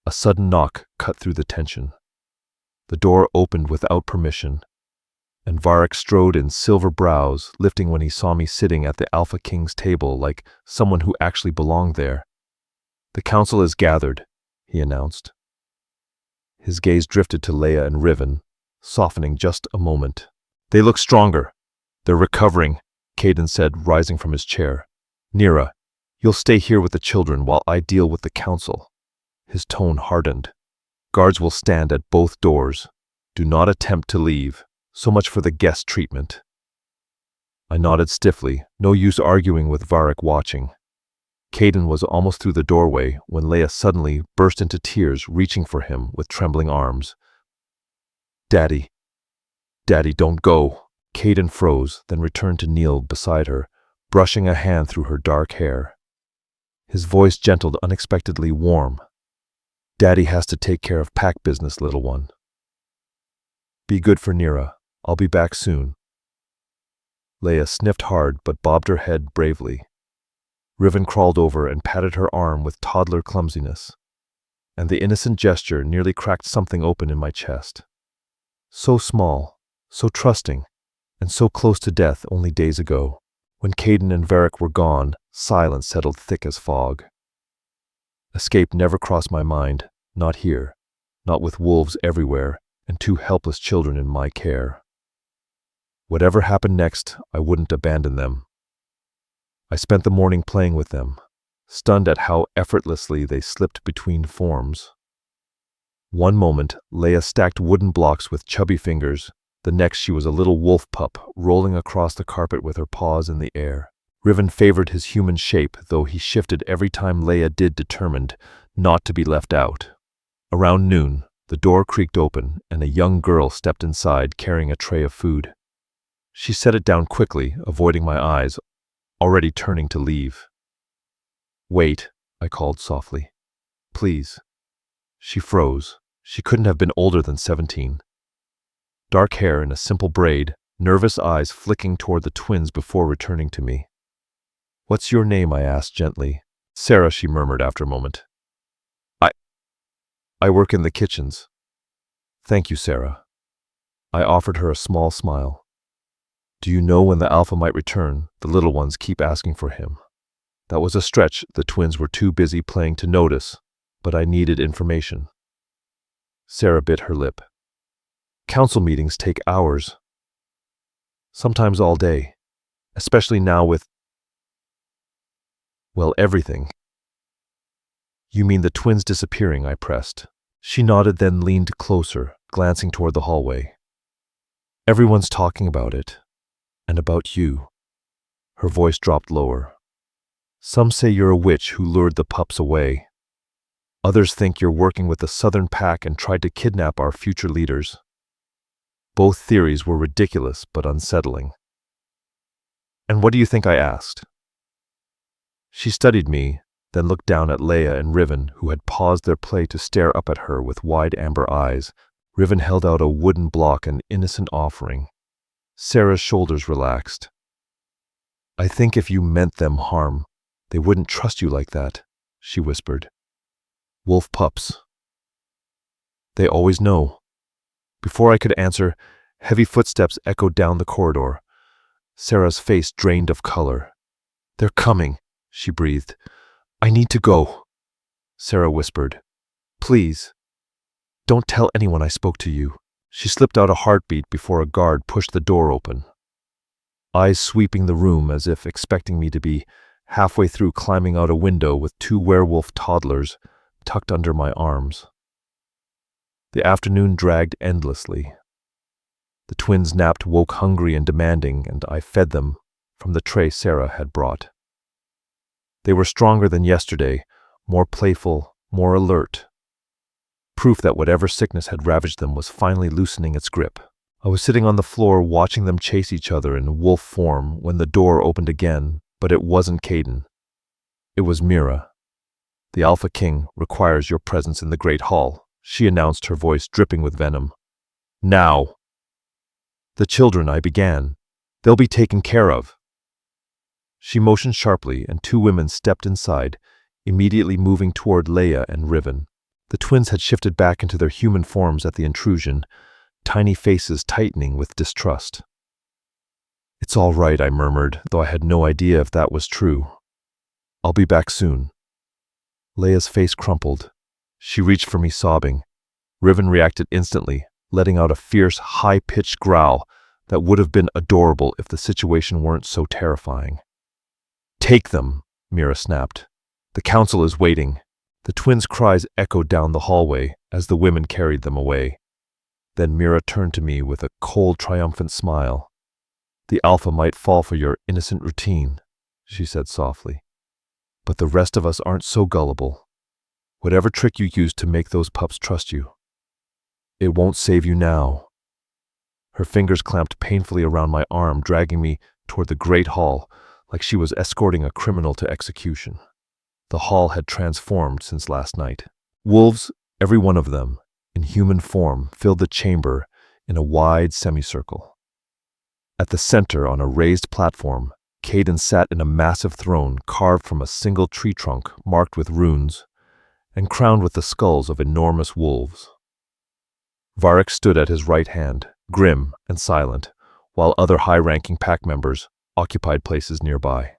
A sudden knock cut through the tension. The door opened without permission, and Varric strode in, silver brows lifting when he saw me sitting at the Alpha King's table like someone who actually belonged there. The council is gathered, he announced. His gaze drifted to Leia and Riven, softening just a moment. They look stronger. They're recovering, Caden said, rising from his chair. Nira, you'll stay here with the children while I deal with the council. His tone hardened. Guards will stand at both doors. Do not attempt to leave. So much for the guest treatment. I nodded stiffly, no use arguing with Varric watching. Caden was almost through the doorway when Leia suddenly burst into tears, reaching for him with trembling arms. Daddy. Daddy, don't go. Caden froze, then returned to kneel beside her, brushing a hand through her dark hair. His voice gentled, unexpectedly warm. Daddy has to take care of pack business, little one. Be good for Nira. I'll be back soon. Leia sniffed hard but bobbed her head bravely. Riven crawled over and patted her arm with toddler clumsiness, and the innocent gesture nearly cracked something open in my chest. So small, so trusting, and so close to death only days ago. When Caden and Varric were gone, silence settled thick as fog. Escape never crossed my mind, not here, not with wolves everywhere, and two helpless children in my care. Whatever happened next, I wouldn't abandon them. I spent the morning playing with them, stunned at how effortlessly they slipped between forms. One moment, Leia stacked wooden blocks with chubby fingers. The next, she was a little wolf pup, rolling across the carpet with her paws in the air. Riven favored his human shape, though he shifted every time Leia did, determined not to be left out. Around noon, the door creaked open, and a young girl stepped inside carrying a tray of food. She set it down quickly, avoiding my eyes, already turning to leave. Wait, I called softly. Please. She froze. She couldn't have been older than 17. Dark hair in a simple braid, nervous eyes flicking toward the twins before returning to me. What's your name? I asked gently. Sarah, she murmured after a moment. I work in the kitchens. Thank you, Sarah. I offered her a small smile. Do you know when the alpha might return? The little ones keep asking for him. That was a stretch. The twins were too busy playing to notice, but I needed information. Sarah bit her lip. Council meetings take hours. Sometimes all day, especially now with, well, everything. You mean the twins disappearing? I pressed. She nodded, then leaned closer, glancing toward the hallway. Everyone's talking about it. And about you. Her voice dropped lower. Some say you're a witch who lured the pups away. Others think you're working with the Southern Pack and tried to kidnap our future leaders. Both theories were ridiculous but unsettling. "And what do you think?" I asked. She studied me, then looked down at Leia and Riven, who had paused their play to stare up at her with wide amber eyes. Riven held out a wooden block, an innocent offering. Sarah's shoulders relaxed. "I think if you meant them harm, they wouldn't trust you like that," she whispered. "Wolf pups. They always know." Before I could answer, heavy footsteps echoed down the corridor. Sarah's face drained of color. "They're coming," she breathed. "I need to go." Sarah whispered, "Please, don't tell anyone I spoke to you." She slipped out a heartbeat before a guard pushed the door open. Eyes sweeping the room as if expecting me to be halfway through climbing out a window with two werewolf toddlers tucked under my arms. The afternoon dragged endlessly. The twins napped, woke hungry and demanding, and I fed them from the tray Sarah had brought. They were stronger than yesterday, more playful, more alert. Proof that whatever sickness had ravaged them was finally loosening its grip. I was sitting on the floor watching them chase each other in wolf form when the door opened again, but it wasn't Caden. It was Mira. "The Alpha King requires your presence in the Great Hall," she announced, her voice dripping with venom. "Now." "The children," I began. "They'll be taken care of." She motioned sharply, and two women stepped inside, immediately moving toward Leia and Riven. The twins had shifted back into their human forms at the intrusion, tiny faces tightening with distrust. "It's all right," I murmured, though I had no idea if that was true. "I'll be back soon." Leia's face crumpled. She reached for me, sobbing. Riven reacted instantly, letting out a fierce, high-pitched growl that would have been adorable if the situation weren't so terrifying. "Take them," Mira snapped. "The council is waiting." The twins' cries echoed down the hallway as the women carried them away. Then Mira turned to me with a cold, triumphant smile. "The Alpha might fall for your innocent routine," she said softly. "But the rest of us aren't so gullible. Whatever trick you used to make those pups trust you, it won't save you now." Her fingers clamped painfully around my arm, dragging me toward the great hall, like she was escorting a criminal to execution. The hall had transformed since last night. Wolves, every one of them, in human form, filled the chamber in a wide semicircle. At the center, on a raised platform, Caden sat in a massive throne carved from a single tree trunk marked with runes and crowned with the skulls of enormous wolves. Varric stood at his right hand, grim and silent, while other high-ranking pack members occupied places nearby.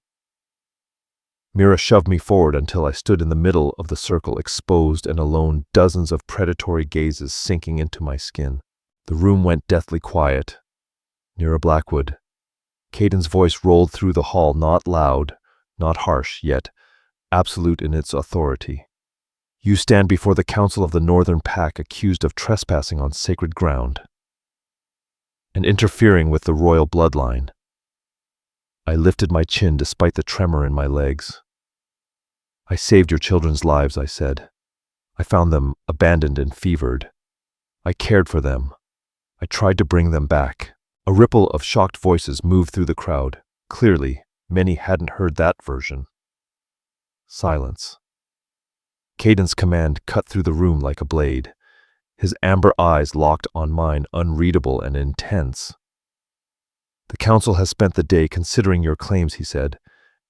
Mira shoved me forward until I stood in the middle of the circle, exposed and alone, dozens of predatory gazes sinking into my skin. The room went deathly quiet. Near a Blackwood, Caden's voice rolled through the hall, not loud, not harsh, yet absolute in its authority. "You stand before the Council of the Northern Pack accused of trespassing on sacred ground and interfering with the royal bloodline." I lifted my chin despite the tremor in my legs. "I saved your children's lives," I said. "I found them abandoned and fevered. I cared for them. I tried to bring them back." A ripple of shocked voices moved through the crowd. Clearly, many hadn't heard that version. Silence. Caden's command cut through the room like a blade. His amber eyes locked on mine, unreadable and intense. "The council has spent the day considering your claims," he said,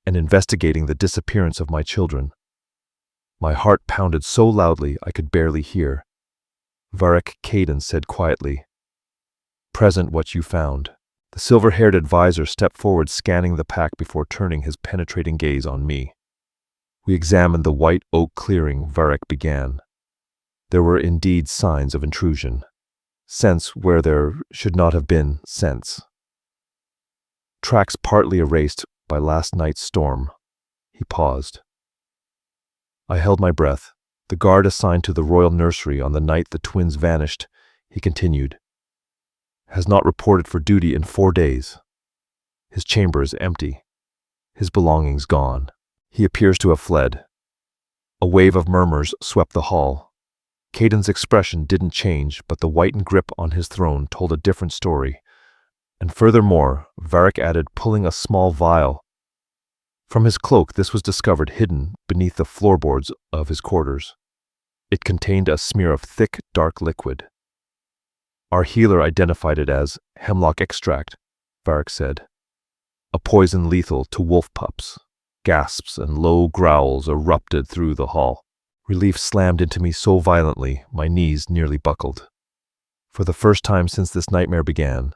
"and investigating the disappearance of my children." My heart pounded so loudly I could barely hear. Varric Caden said quietly, "Present what you found." The silver-haired advisor stepped forward, scanning the pack before turning his penetrating gaze on me. We examined the white oak clearing. Varric began. There were indeed signs of intrusion. Scents where there should not have been scents. Tracks partly erased by last night's storm. He paused. I held my breath. "The guard assigned to the royal nursery on the night the twins vanished," he continued, "has not reported for duty in 4 days. His chamber is empty. His belongings gone. He appears to have fled." A wave of murmurs swept the hall. Caden's expression didn't change, but the whitened grip on his throne told a different story. And furthermore, Varric added, pulling a small vial from his cloak. This was discovered hidden beneath the floorboards of his quarters. It contained a smear of thick, dark liquid. Our healer identified it as hemlock extract, Varric said. A poison lethal to wolf pups. Gasps and low growls erupted through the hall. Relief slammed into me so violently, my knees nearly buckled. For the first time since this nightmare began,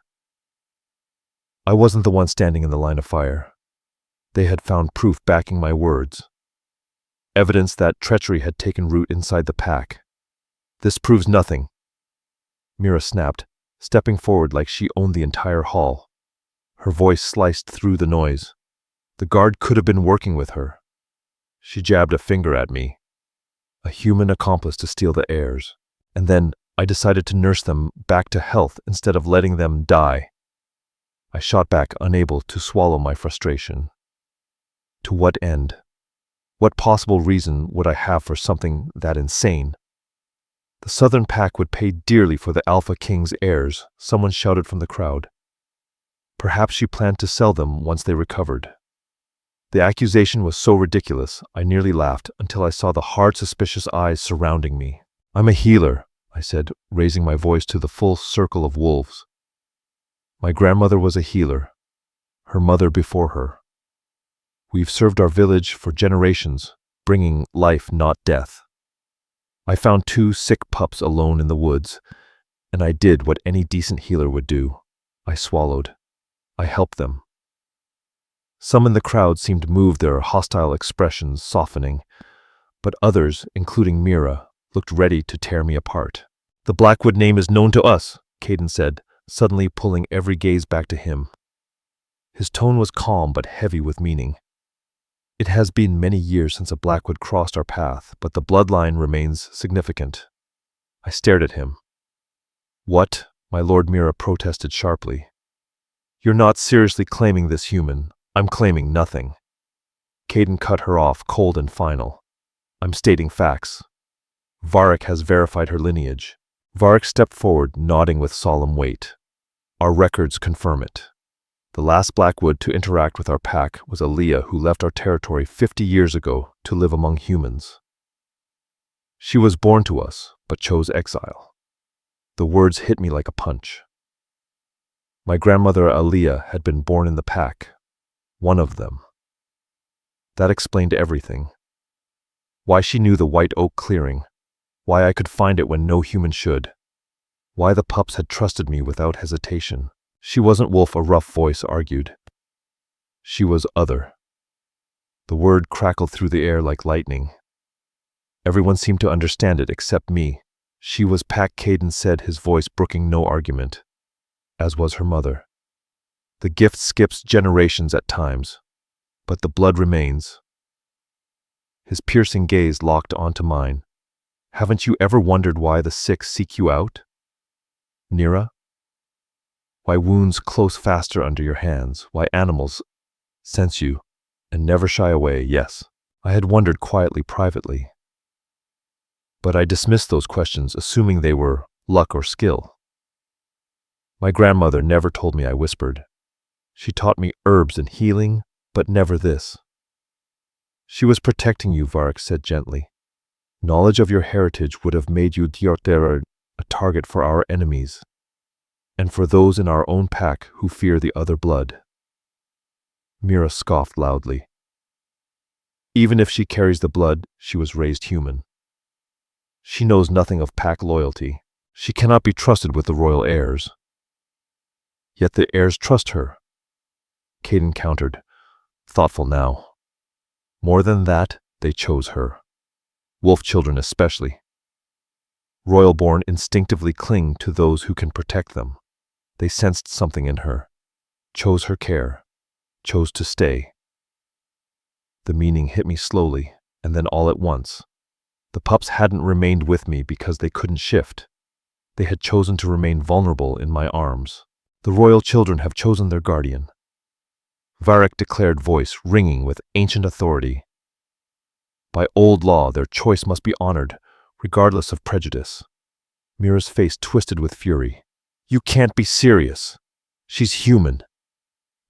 I wasn't the one standing in the line of fire. They had found proof backing my words. Evidence that treachery had taken root inside the pack. This proves nothing, Mira snapped, stepping forward like she owned the entire hall. Her voice sliced through the noise. The guard could have been working with her. She jabbed a finger at me. A human accomplice to steal the heirs. And then I decided to nurse them back to health instead of letting them die. I shot back, unable to swallow my frustration. To what end? What possible reason would I have for something that insane? The Southern Pack would pay dearly for the Alpha King's heirs, someone shouted from the crowd. Perhaps she planned to sell them once they recovered. The accusation was so ridiculous, I nearly laughed until I saw the hard, suspicious eyes surrounding me. I'm a healer, I said, raising my voice to the full circle of wolves. My grandmother was a healer, her mother before her. We've served our village for generations, bringing life, not death. I found 2 sick pups alone in the woods, and I did what any decent healer would do. I swallowed. I helped them. Some in the crowd seemed moved, their hostile expressions softening, but others, including Mira, looked ready to tear me apart. The Blackwood name is known to us, Caden said, suddenly pulling every gaze back to him. His tone was calm but heavy with meaning. It has been many years since a Blackwood crossed our path, but the bloodline remains significant. I stared at him. What? My Lord, Mira protested sharply. You're not seriously claiming this human. I'm claiming nothing. Caden cut her off, cold and final. I'm stating facts. Varric has verified her lineage. Varric stepped forward, nodding with solemn weight. Our records confirm it. The last Blackwood to interact with our pack was Elara, who left our territory 50 years ago to live among humans. She was born to us, but chose exile. The words hit me like a punch. My grandmother Elara had been born in the pack. One of them. That explained everything. Why she knew the White Oak clearing. Why I could find it when no human should. Why the pups had trusted me without hesitation. She wasn't wolf, a rough voice argued. She was other. The word crackled through the air like lightning. Everyone seemed to understand it except me. She was pack, Caden said, his voice brooking no argument. As was her mother. The gift skips generations at times, but the blood remains. His piercing gaze locked onto mine. Haven't you ever wondered why the sick seek you out? Nira? Why wounds close faster under your hands? Why animals sense you and never shy away? Yes, I had wondered quietly, privately. But I dismissed those questions, assuming they were luck or skill. My grandmother never told me, I whispered. She taught me herbs and healing, but never this. She was protecting you, Varric said gently. Knowledge of your heritage would have made you a target for our enemies, and for those in our own pack who fear the other blood. Mira scoffed loudly. Even if she carries the blood, she was raised human. She knows nothing of pack loyalty. She cannot be trusted with the royal heirs. Yet the heirs trust her. Caden countered, thoughtful now. More than that, they chose her. Wolf children especially. Royal-born instinctively cling to those who can protect them. They sensed something in her, chose her care, chose to stay. The meaning hit me slowly, and then all at once. The pups hadn't remained with me because they couldn't shift. They had chosen to remain vulnerable in my arms. The royal children have chosen their guardian. Varric declared, voice ringing with ancient authority. By old law, their choice must be honored, regardless of prejudice. Mira's face twisted with fury. You can't be serious. She's human.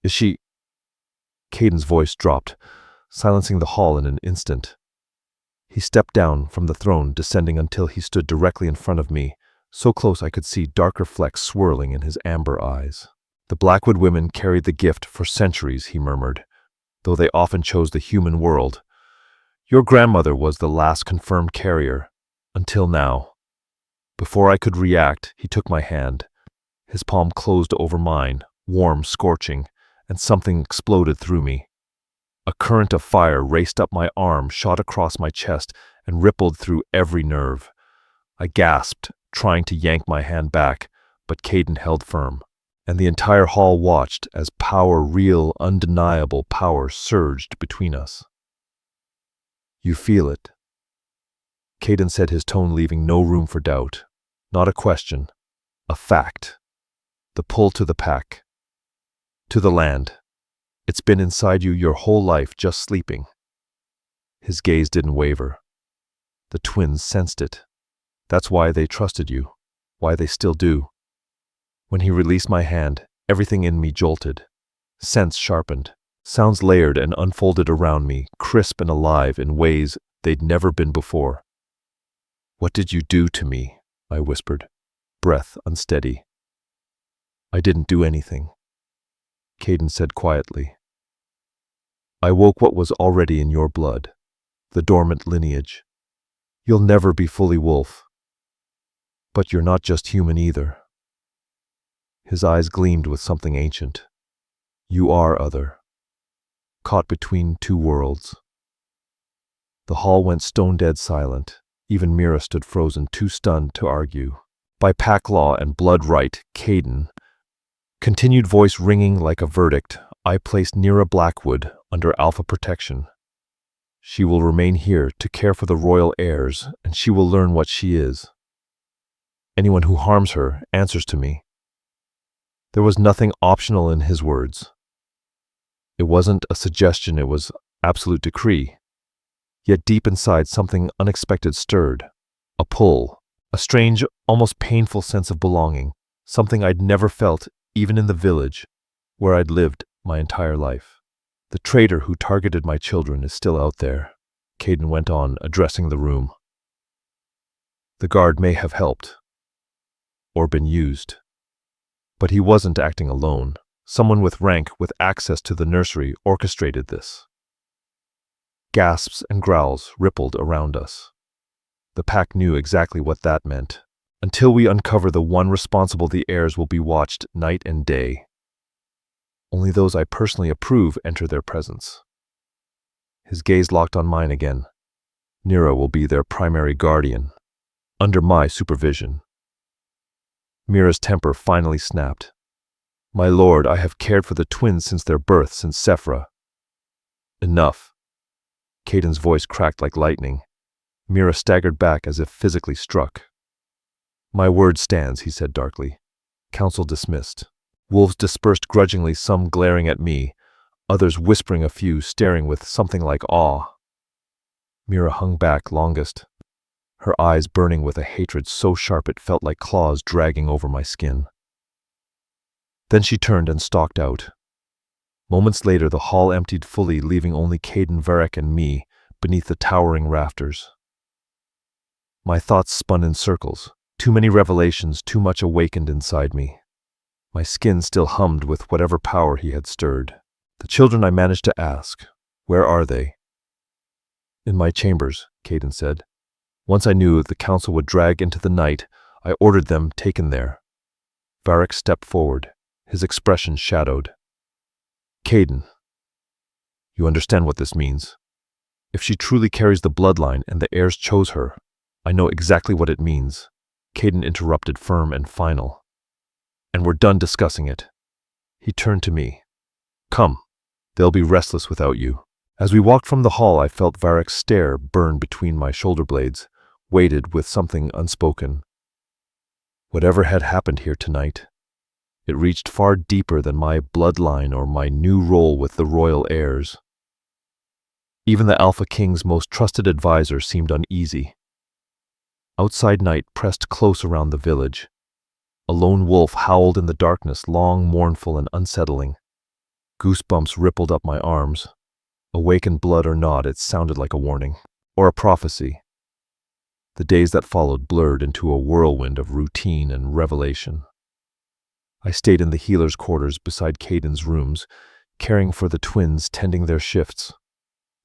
Is she? Caden's voice dropped, silencing the hall in an instant. He stepped down from the throne, descending until he stood directly in front of me, so close I could see darker flecks swirling in his amber eyes. The Blackwood women carried the gift for centuries, he murmured, though they often chose the human world. Your grandmother was the last confirmed carrier, until now. Before I could react, he took my hand. His palm closed over mine, warm, scorching, and something exploded through me. A current of fire raced up my arm, shot across my chest, and rippled through every nerve. I gasped, trying to yank my hand back, but Caden held firm, and the entire hall watched as power, real, undeniable power, surged between us. You feel it. Caden said, his tone leaving no room for doubt. Not a question, a fact. The pull to the pack, to the land. It's been inside you your whole life, just sleeping. His gaze didn't waver. The twins sensed it. That's why they trusted you, why they still do. When he released my hand, everything in me jolted. Sense sharpened, sounds layered and unfolded around me, crisp and alive in ways they'd never been before. What did you do to me? I whispered, breath unsteady. I didn't do anything, Caden said quietly. I woke what was already in your blood, the dormant lineage. You'll never be fully wolf. But you're not just human either. His eyes gleamed with something ancient. You are other, caught between two worlds. The hall went stone-dead silent. Even Mira stood frozen, too stunned to argue. By pack law and blood right, Caden, continued voice ringing like a verdict, I placed Nira Blackwood under alpha protection. She will remain here to care for the royal heirs, and she will learn what she is. Anyone who harms her answers to me. There was nothing optional in his words. It wasn't a suggestion, it was absolute decree. Yet deep inside, something unexpected stirred. A pull, a strange, almost painful sense of belonging, something I'd never felt even in the village, where I'd lived my entire life. The traitor who targeted my children is still out there, Caden went on, addressing the room. The guard may have helped, or been used. But he wasn't acting alone. Someone with rank, with access to the nursery, orchestrated this. Gasps and growls rippled around us. The pack knew exactly what that meant. Until we uncover the one responsible, the heirs will be watched night and day. Only those I personally approve enter their presence. His gaze locked on mine again. Nira will be their primary guardian, under my supervision. Mira's temper finally snapped. My lord, I have cared for the twins since their birth, since Sephra. Enough. Caden's voice cracked like lightning. Mira staggered back as if physically struck. My word stands, he said darkly. Council dismissed. Wolves dispersed grudgingly, some glaring at me, others whispering, a few staring with something like awe. Mira hung back longest, her eyes burning with a hatred so sharp it felt like claws dragging over my skin. Then she turned and stalked out. Moments later, the hall emptied fully, leaving only Caden, Varric, and me beneath the towering rafters. My thoughts spun in circles. Too many revelations, too much awakened inside me. My skin still hummed with whatever power he had stirred. The children, I managed to ask. Where are they? In my chambers, Caden said. Once I knew the council would drag into the night, I ordered them taken there. Varric stepped forward, his expression shadowed. Caden, you understand what this means. If she truly carries the bloodline and the heirs chose her, I know exactly what it means. Caden interrupted, firm and final. And we're done discussing it. He turned to me. Come, they'll be restless without you. As we walked from the hall, I felt Varric's stare burn between my shoulder blades, weighted with something unspoken. Whatever had happened here tonight, it reached far deeper than my bloodline or my new role with the royal heirs. Even the Alpha King's most trusted advisor seemed uneasy. Outside night pressed close around the village. A lone wolf howled in the darkness, long, mournful, and unsettling. Goosebumps rippled up my arms. Awakened blood or not, it sounded like a warning, or a prophecy. The days that followed blurred into a whirlwind of routine and revelation. I stayed in the healer's quarters beside Caden's rooms, caring for the twins, tending their shifts,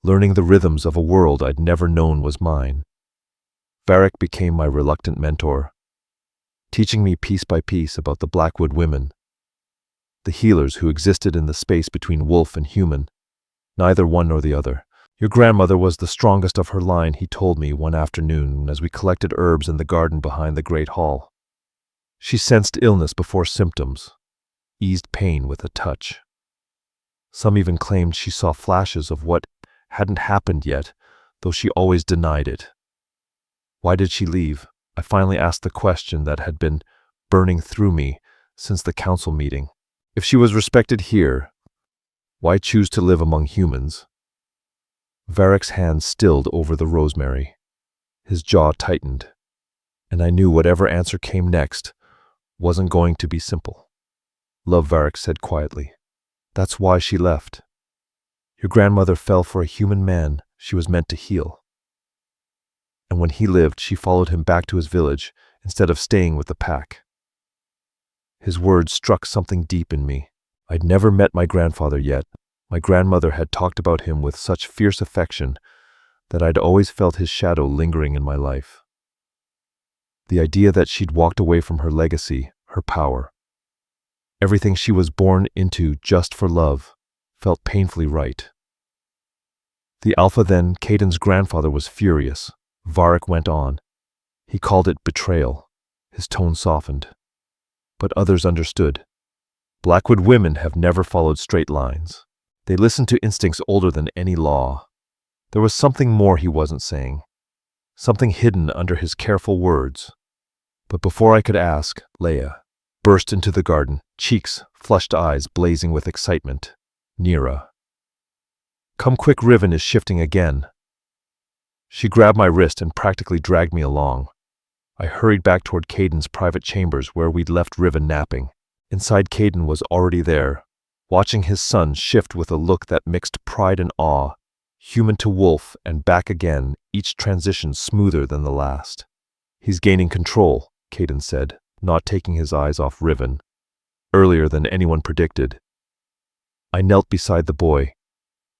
learning the rhythms of a world I'd never known was mine. Varric became my reluctant mentor, teaching me piece by piece about the Blackwood women, the healers who existed in the space between wolf and human, neither one nor the other. Your grandmother was the strongest of her line, he told me one afternoon as we collected herbs in the garden behind the great hall. She sensed illness before symptoms, eased pain with a touch. Some even claimed she saw flashes of what hadn't happened yet, though she always denied it. Why did she leave? I finally asked the question that had been burning through me since the council meeting. If she was respected here, why choose to live among humans? Varric's hand stilled over the rosemary. His jaw tightened, and I knew whatever answer came next wasn't going to be simple. Love, Varric said quietly. That's why she left. Your grandmother fell for a human man she was meant to heal. And when he lived, she followed him back to his village instead of staying with the pack. His words struck something deep in me. I'd never met my grandfather yet. My grandmother had talked about him with such fierce affection that I'd always felt his shadow lingering in my life. The idea that she'd walked away from her legacy, her power, everything she was born into just for love, felt painfully right. The Alpha then, Caden's grandfather, was furious. Varric went on. He called it betrayal. His tone softened. But others understood. Blackwood women have never followed straight lines. They listened to instincts older than any law. There was something more he wasn't saying, something hidden under his careful words. But before I could ask, Leia burst into the garden, cheeks, flushed eyes blazing with excitement. Nira. Come quick, Riven is shifting again. She grabbed my wrist and practically dragged me along. I hurried back toward Caden's private chambers where we'd left Riven napping. Inside, Caden was already there, watching his son shift with a look that mixed pride and awe, human to wolf and back again, each transition smoother than the last. He's gaining control, Caden said, not taking his eyes off Riven. Earlier than anyone predicted. I knelt beside the boy.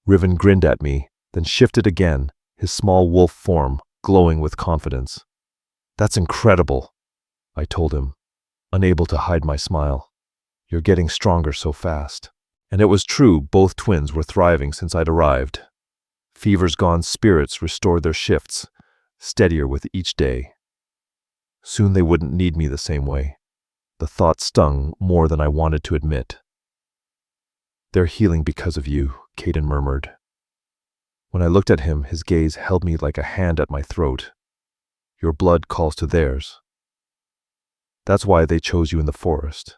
Riven grinned at me, then shifted again, his small wolf form glowing with confidence. That's incredible, I told him, unable to hide my smile. You're getting stronger so fast. And it was true, both twins were thriving since I'd arrived. Fever's gone, spirits restored their shifts, steadier with each day. Soon they wouldn't need me the same way. The thought stung more than I wanted to admit. They're healing because of you, Caden murmured. When I looked at him, his gaze held me like a hand at my throat. Your blood calls to theirs. That's why they chose you in the forest.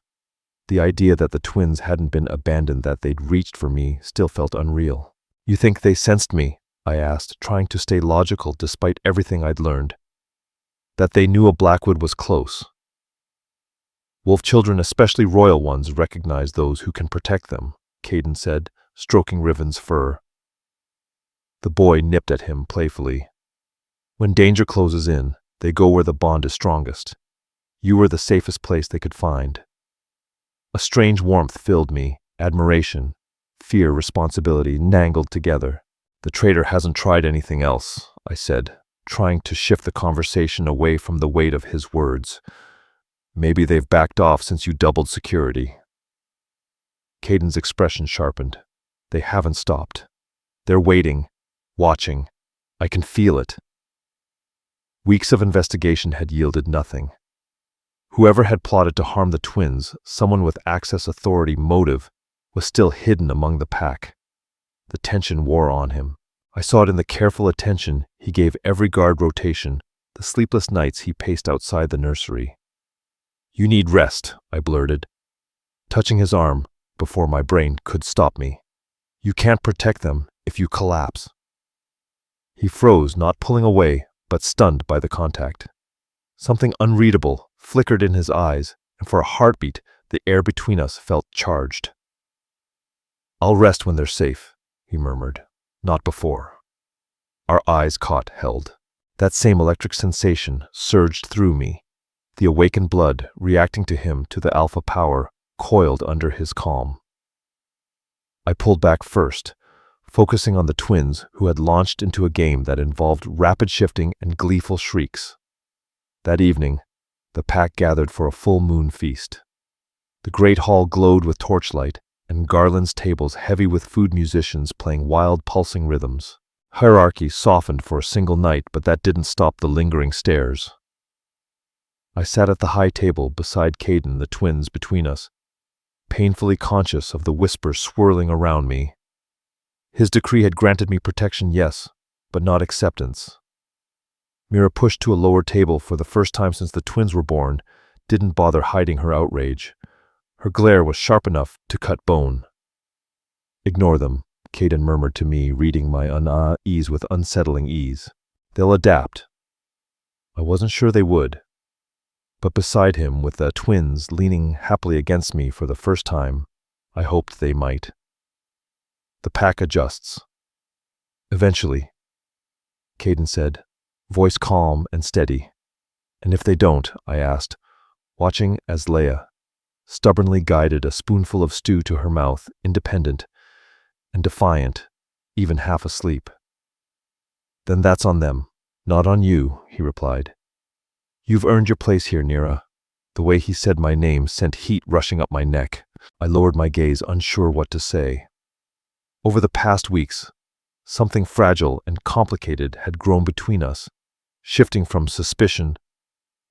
The idea that the twins hadn't been abandoned, that they'd reached for me, still felt unreal. You think they sensed me? I asked, trying to stay logical despite everything I'd learned. That they knew a Blackwood was close. Wolf children, especially royal ones, recognize those who can protect them, Caden said, stroking Riven's fur. The boy nipped at him playfully. When danger closes in, they go where the bond is strongest. You were the safest place they could find. A strange warmth filled me, admiration, fear, responsibility, nangled together. The traitor hasn't tried anything else, I said, trying to shift the conversation away from the weight of his words. Maybe they've backed off since you doubled security. Caden's expression sharpened. They haven't stopped. They're waiting, watching. I can feel it. Weeks of investigation had yielded nothing. Whoever had plotted to harm the twins, someone with access, authority, motive, was still hidden among the pack. The tension wore on him. I saw it in the careful attention he gave every guard rotation, the sleepless nights he paced outside the nursery. You need rest, I blurted, touching his arm before my brain could stop me. You can't protect them if you collapse. He froze, not pulling away, but stunned by the contact. Something unreadable flickered in his eyes, and for a heartbeat, the air between us felt charged. "I'll rest when they're safe," he murmured. "Not before." Our eyes held. That same electric sensation surged through me, the awakened blood reacting to him, to the alpha power coiled under his calm. I pulled back first, focusing on the twins who had launched into a game that involved rapid shifting and gleeful shrieks. That evening, the pack gathered for a full moon feast. The great hall glowed with torchlight, and Garland's tables heavy with food musicians playing wild pulsing rhythms. Hierarchy softened for a single night, but that didn't stop the lingering stares. I sat at the high table beside Caden, the twins between us, painfully conscious of the whispers swirling around me. His decree had granted me protection, yes, but not acceptance. Mira, pushed to a lower table for the first time since the twins were born, didn't bother hiding her outrage. Her glare was sharp enough to cut bone. "Ignore them," Caden murmured to me, reading my unease with unsettling ease. "They'll adapt." I wasn't sure they would. But beside him, with the twins leaning happily against me for the first time, I hoped they might. "The pack adjusts. Eventually," Caden said, voice calm and steady. "And if they don't," I asked, watching as Leia stubbornly guided a spoonful of stew to her mouth, independent and defiant, even half asleep. "Then that's on them, not on you," he replied. "You've earned your place here, Nira." The way he said my name sent heat rushing up my neck. I lowered my gaze, unsure what to say. Over the past weeks, something fragile and complicated had grown between us, shifting from suspicion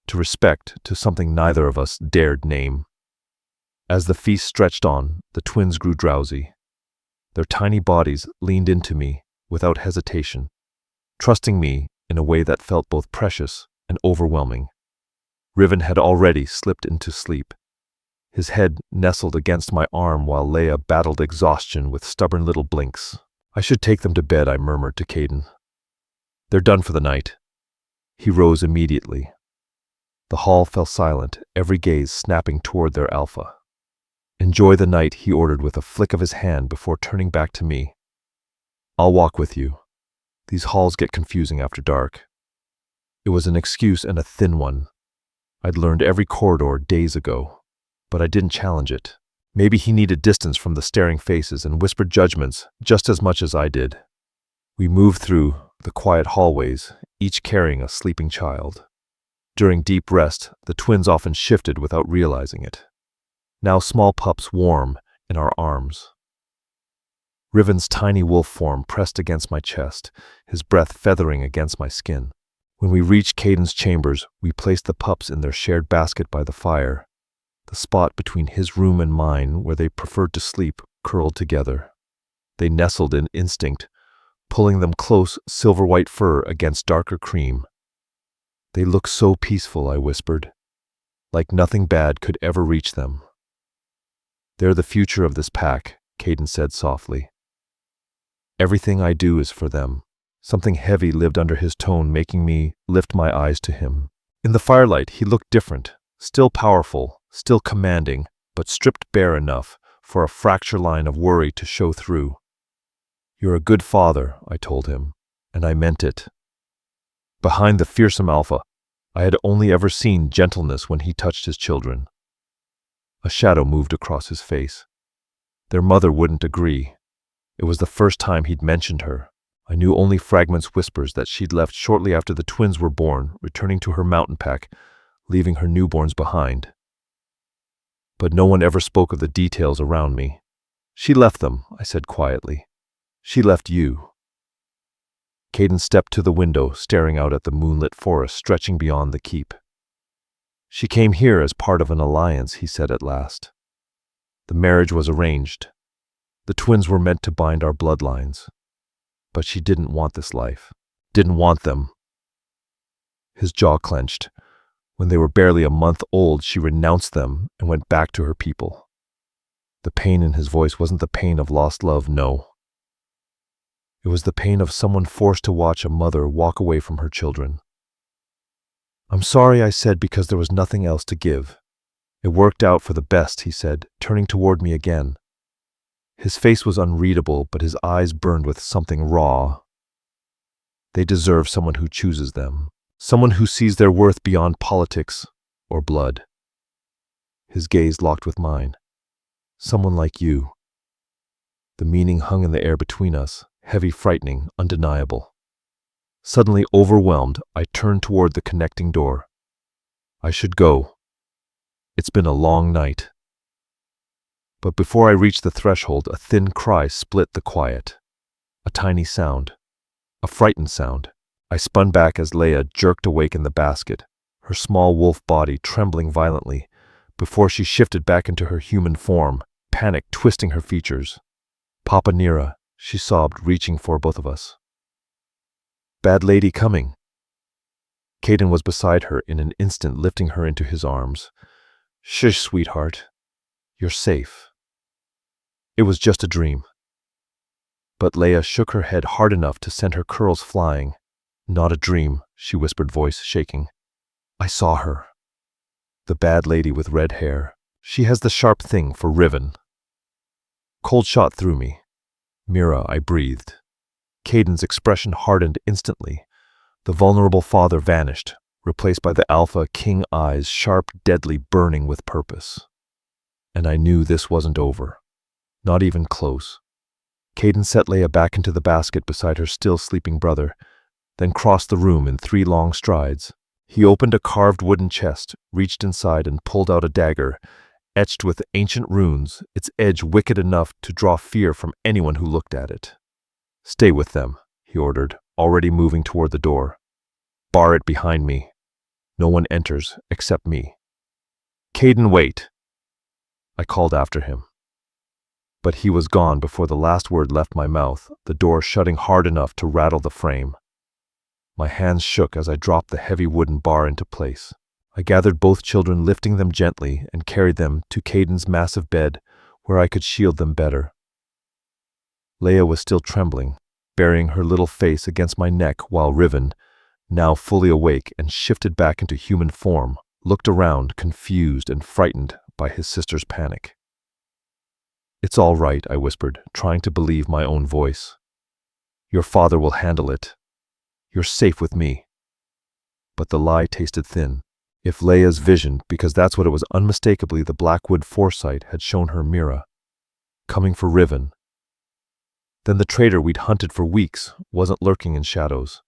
to respect to something neither of us dared name. As the feast stretched on, the twins grew drowsy. Their tiny bodies leaned into me without hesitation, trusting me in a way that felt both precious and overwhelming. Riven had already slipped into sleep, his head nestled against my arm while Leia battled exhaustion with stubborn little blinks. "I should take them to bed," I murmured to Caden. "They're done for the night." He rose immediately. The hall fell silent, every gaze snapping toward their alpha. "Enjoy the night," he ordered with a flick of his hand before turning back to me. "I'll walk with you. These halls get confusing after dark." It was an excuse, and a thin one. I'd learned every corridor days ago, but I didn't challenge it. Maybe he needed distance from the staring faces and whispered judgments just as much as I did. We moved through the quiet hallways, each carrying a sleeping child. During deep rest, the twins often shifted without realizing it. Now small pups warm in our arms. Riven's tiny wolf form pressed against my chest, his breath feathering against my skin. When we reached Caden's chambers, we placed the pups in their shared basket by the fire, the spot between his room and mine where they preferred to sleep curled together. They nestled in instinct, pulling them close silver-white fur against darker cream. "They look so peaceful," I whispered, "like nothing bad could ever reach them." "They're the future of this pack," Caden said softly. "Everything I do is for them." Something heavy lived under his tone, making me lift my eyes to him. In the firelight, he looked different, still powerful, still commanding, but stripped bare enough for a fracture line of worry to show through. "You're a good father," I told him, and I meant it. Behind the fearsome alpha, I had only ever seen gentleness when he touched his children. A shadow moved across his face. Their mother wouldn't agree. It was the first time he'd mentioned her. I knew only fragments, whispers that she'd left shortly after the twins were born, returning to her mountain pack, leaving her newborns behind. But no one ever spoke of the details around me. "She left them," I said quietly. "She left you." Caden stepped to the window, staring out at the moonlit forest stretching beyond the keep. "She came here as part of an alliance," he said at last. "The marriage was arranged. The twins were meant to bind our bloodlines. But she didn't want this life. Didn't want them." His jaw clenched. When they were barely a month old, she renounced them and went back to her people. The pain in his voice wasn't the pain of lost love, no. It was the pain of someone forced to watch a mother walk away from her children. I'm sorry, I said, because there was nothing else to give. It worked out for the best, he said, turning toward me again. His face was unreadable, but his eyes burned with something raw. They deserve someone who chooses them, someone who sees their worth beyond politics or blood. His gaze locked with mine. Someone like you. The meaning hung in the air between us, heavy, frightening, undeniable. Suddenly overwhelmed, I turned toward the connecting door. I should go. It's been a long night. But before I reached the threshold, a thin cry split the quiet. A tiny sound. A frightened sound. I spun back as Leia jerked awake in the basket, her small wolf body trembling violently, before she shifted back into her human form, panic twisting her features. Papa Nira, she sobbed, reaching for both of us. Bad lady coming. Caden was beside her in an instant, lifting her into his arms. Shush, sweetheart. You're safe. It was just a dream. But Leia shook her head hard enough to send her curls flying. Not a dream, she whispered, voice shaking. I saw her. The bad lady with red hair. She has the sharp thing for Riven. Cold shot through me. Mira, I breathed. Caden's expression hardened instantly. The vulnerable father vanished, replaced by the alpha king eyes, sharp, deadly, burning with purpose. And I knew this wasn't over. Not even close. Caden set Leia back into the basket beside her still sleeping brother, then crossed the room in 3 long strides. He opened a carved wooden chest, reached inside and pulled out a dagger, etched with ancient runes, its edge wicked enough to draw fear from anyone who looked at it. Stay with them, he ordered, already moving toward the door. Bar it behind me. No one enters except me. Caden, wait! I called after him. But he was gone before the last word left my mouth, the door shutting hard enough to rattle the frame. My hands shook as I dropped the heavy wooden bar into place. I gathered both children, lifting them gently, and carried them to Caden's massive bed, where I could shield them better. Leia was still trembling, burying her little face against my neck, while Riven, now fully awake and shifted back into human form, looked around, confused and frightened by his sister's panic. It's all right, I whispered, trying to believe my own voice. Your father will handle it. You're safe with me. But the lie tasted thin. If Leia's vision, because that's what it was unmistakably, the Blackwood foresight had shown her Mira, coming for Riven, then the traitor we'd hunted for weeks wasn't lurking in shadows.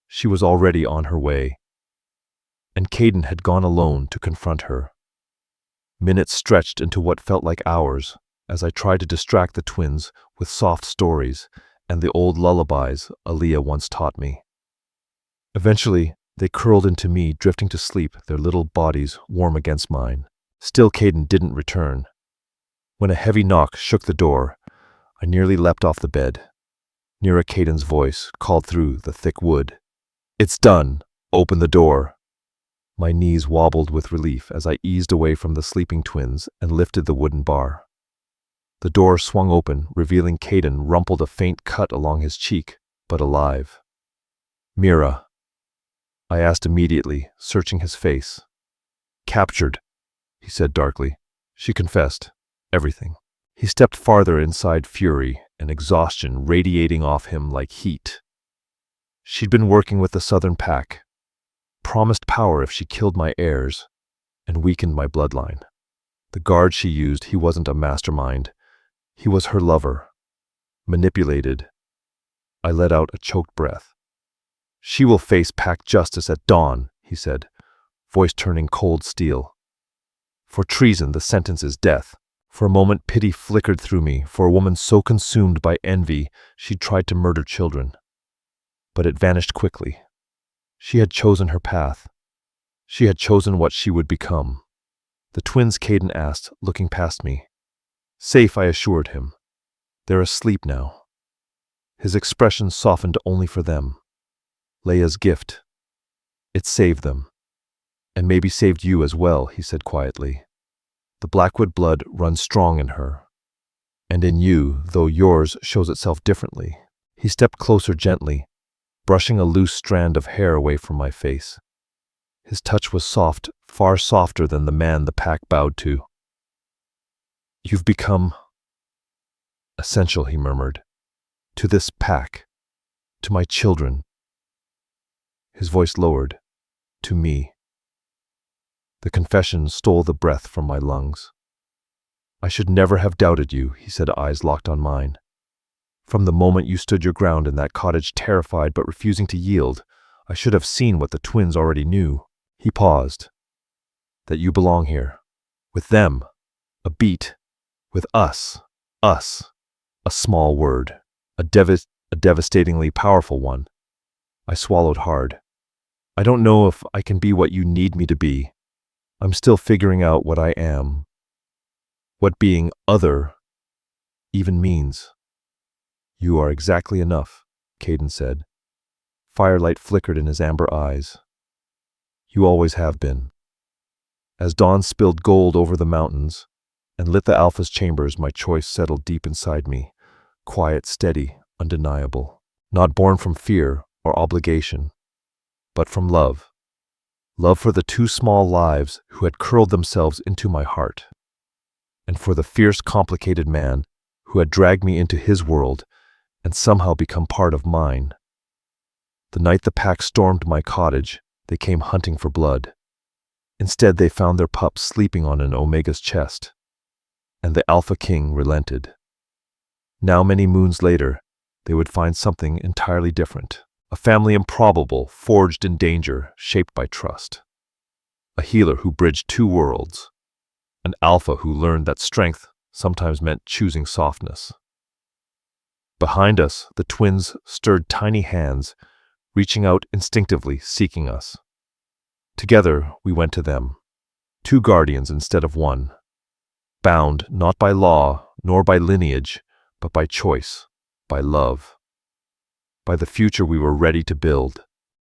She was already on her way. And Caden had gone alone to confront her. Minutes stretched into what felt like hours, as I tried to distract the twins with soft stories and the old lullabies Aaliyah once taught me. Eventually, they curled into me, drifting to sleep, their little bodies warm against mine. Still Caden didn't return. When a heavy knock shook the door, I nearly leapt off the bed. Near Caden's voice called through the thick wood. It's done. Open the door. My knees wobbled with relief as I eased away from the sleeping twins and lifted the wooden bar. The door swung open, revealing Caden, rumpled, a faint cut along his cheek, but alive. Mira, I asked immediately, searching his face. Captured, he said darkly. She confessed. Everything. He stepped farther inside, fury and exhaustion radiating off him like heat. She'd been working with the Southern Pack, promised power if she killed my heirs, and weakened my bloodline. The guard she used, he wasn't a mastermind. He was her lover. Manipulated. I let out a choked breath. She will face Pack justice at dawn, he said, voice turning cold steel. For treason, the sentence is death. For a moment, pity flickered through me for a woman so consumed by envy she'd tried to murder children. But it vanished quickly. She had chosen her path. She had chosen what she would become. The twins, Caden asked, looking past me. Safe, I assured him. They're asleep now. His expression softened only for them. Leia's gift. It saved them. And maybe saved you as well, he said quietly. The Blackwood blood runs strong in her. And in you, though yours shows itself differently. He stepped closer gently, brushing a loose strand of hair away from my face. His touch was soft, far softer than the man the pack bowed to. "You've become essential," he murmured, "to this pack, to my children." His voice lowered, "To me." The confession stole the breath from my lungs. "I should never have doubted you," he said, eyes locked on mine. "From the moment you stood your ground in that cottage, terrified but refusing to yield, I should have seen what the twins already knew." He paused. "That you belong here. With them. A beat. With us. Us." A small word. A devastatingly powerful one. I swallowed hard. "I don't know if I can be what you need me to be. I'm still figuring out what I am. What being other even means." "You are exactly enough," Caden said. Firelight flickered in his amber eyes. "You always have been." As dawn spilled gold over the mountains and lit the Alpha's chambers, my choice settled deep inside me. Quiet, steady, undeniable. Not born from fear or obligation, but from love. Love for the two small lives who had curled themselves into my heart, and for the fierce, complicated man who had dragged me into his world and somehow become part of mine. The night the pack stormed my cottage, they came hunting for blood. Instead, they found their pups sleeping on an Omega's chest, and the Alpha King relented. Now, many moons later, they would find something entirely different. A family improbable, forged in danger, shaped by trust. A healer who bridged two worlds. An Alpha who learned that strength sometimes meant choosing softness. Behind us, the twins stirred tiny hands, reaching out instinctively, seeking us. Together, we went to them. Two guardians instead of one. Bound not by law, nor by lineage, but by choice, by love. By the future we were ready to build.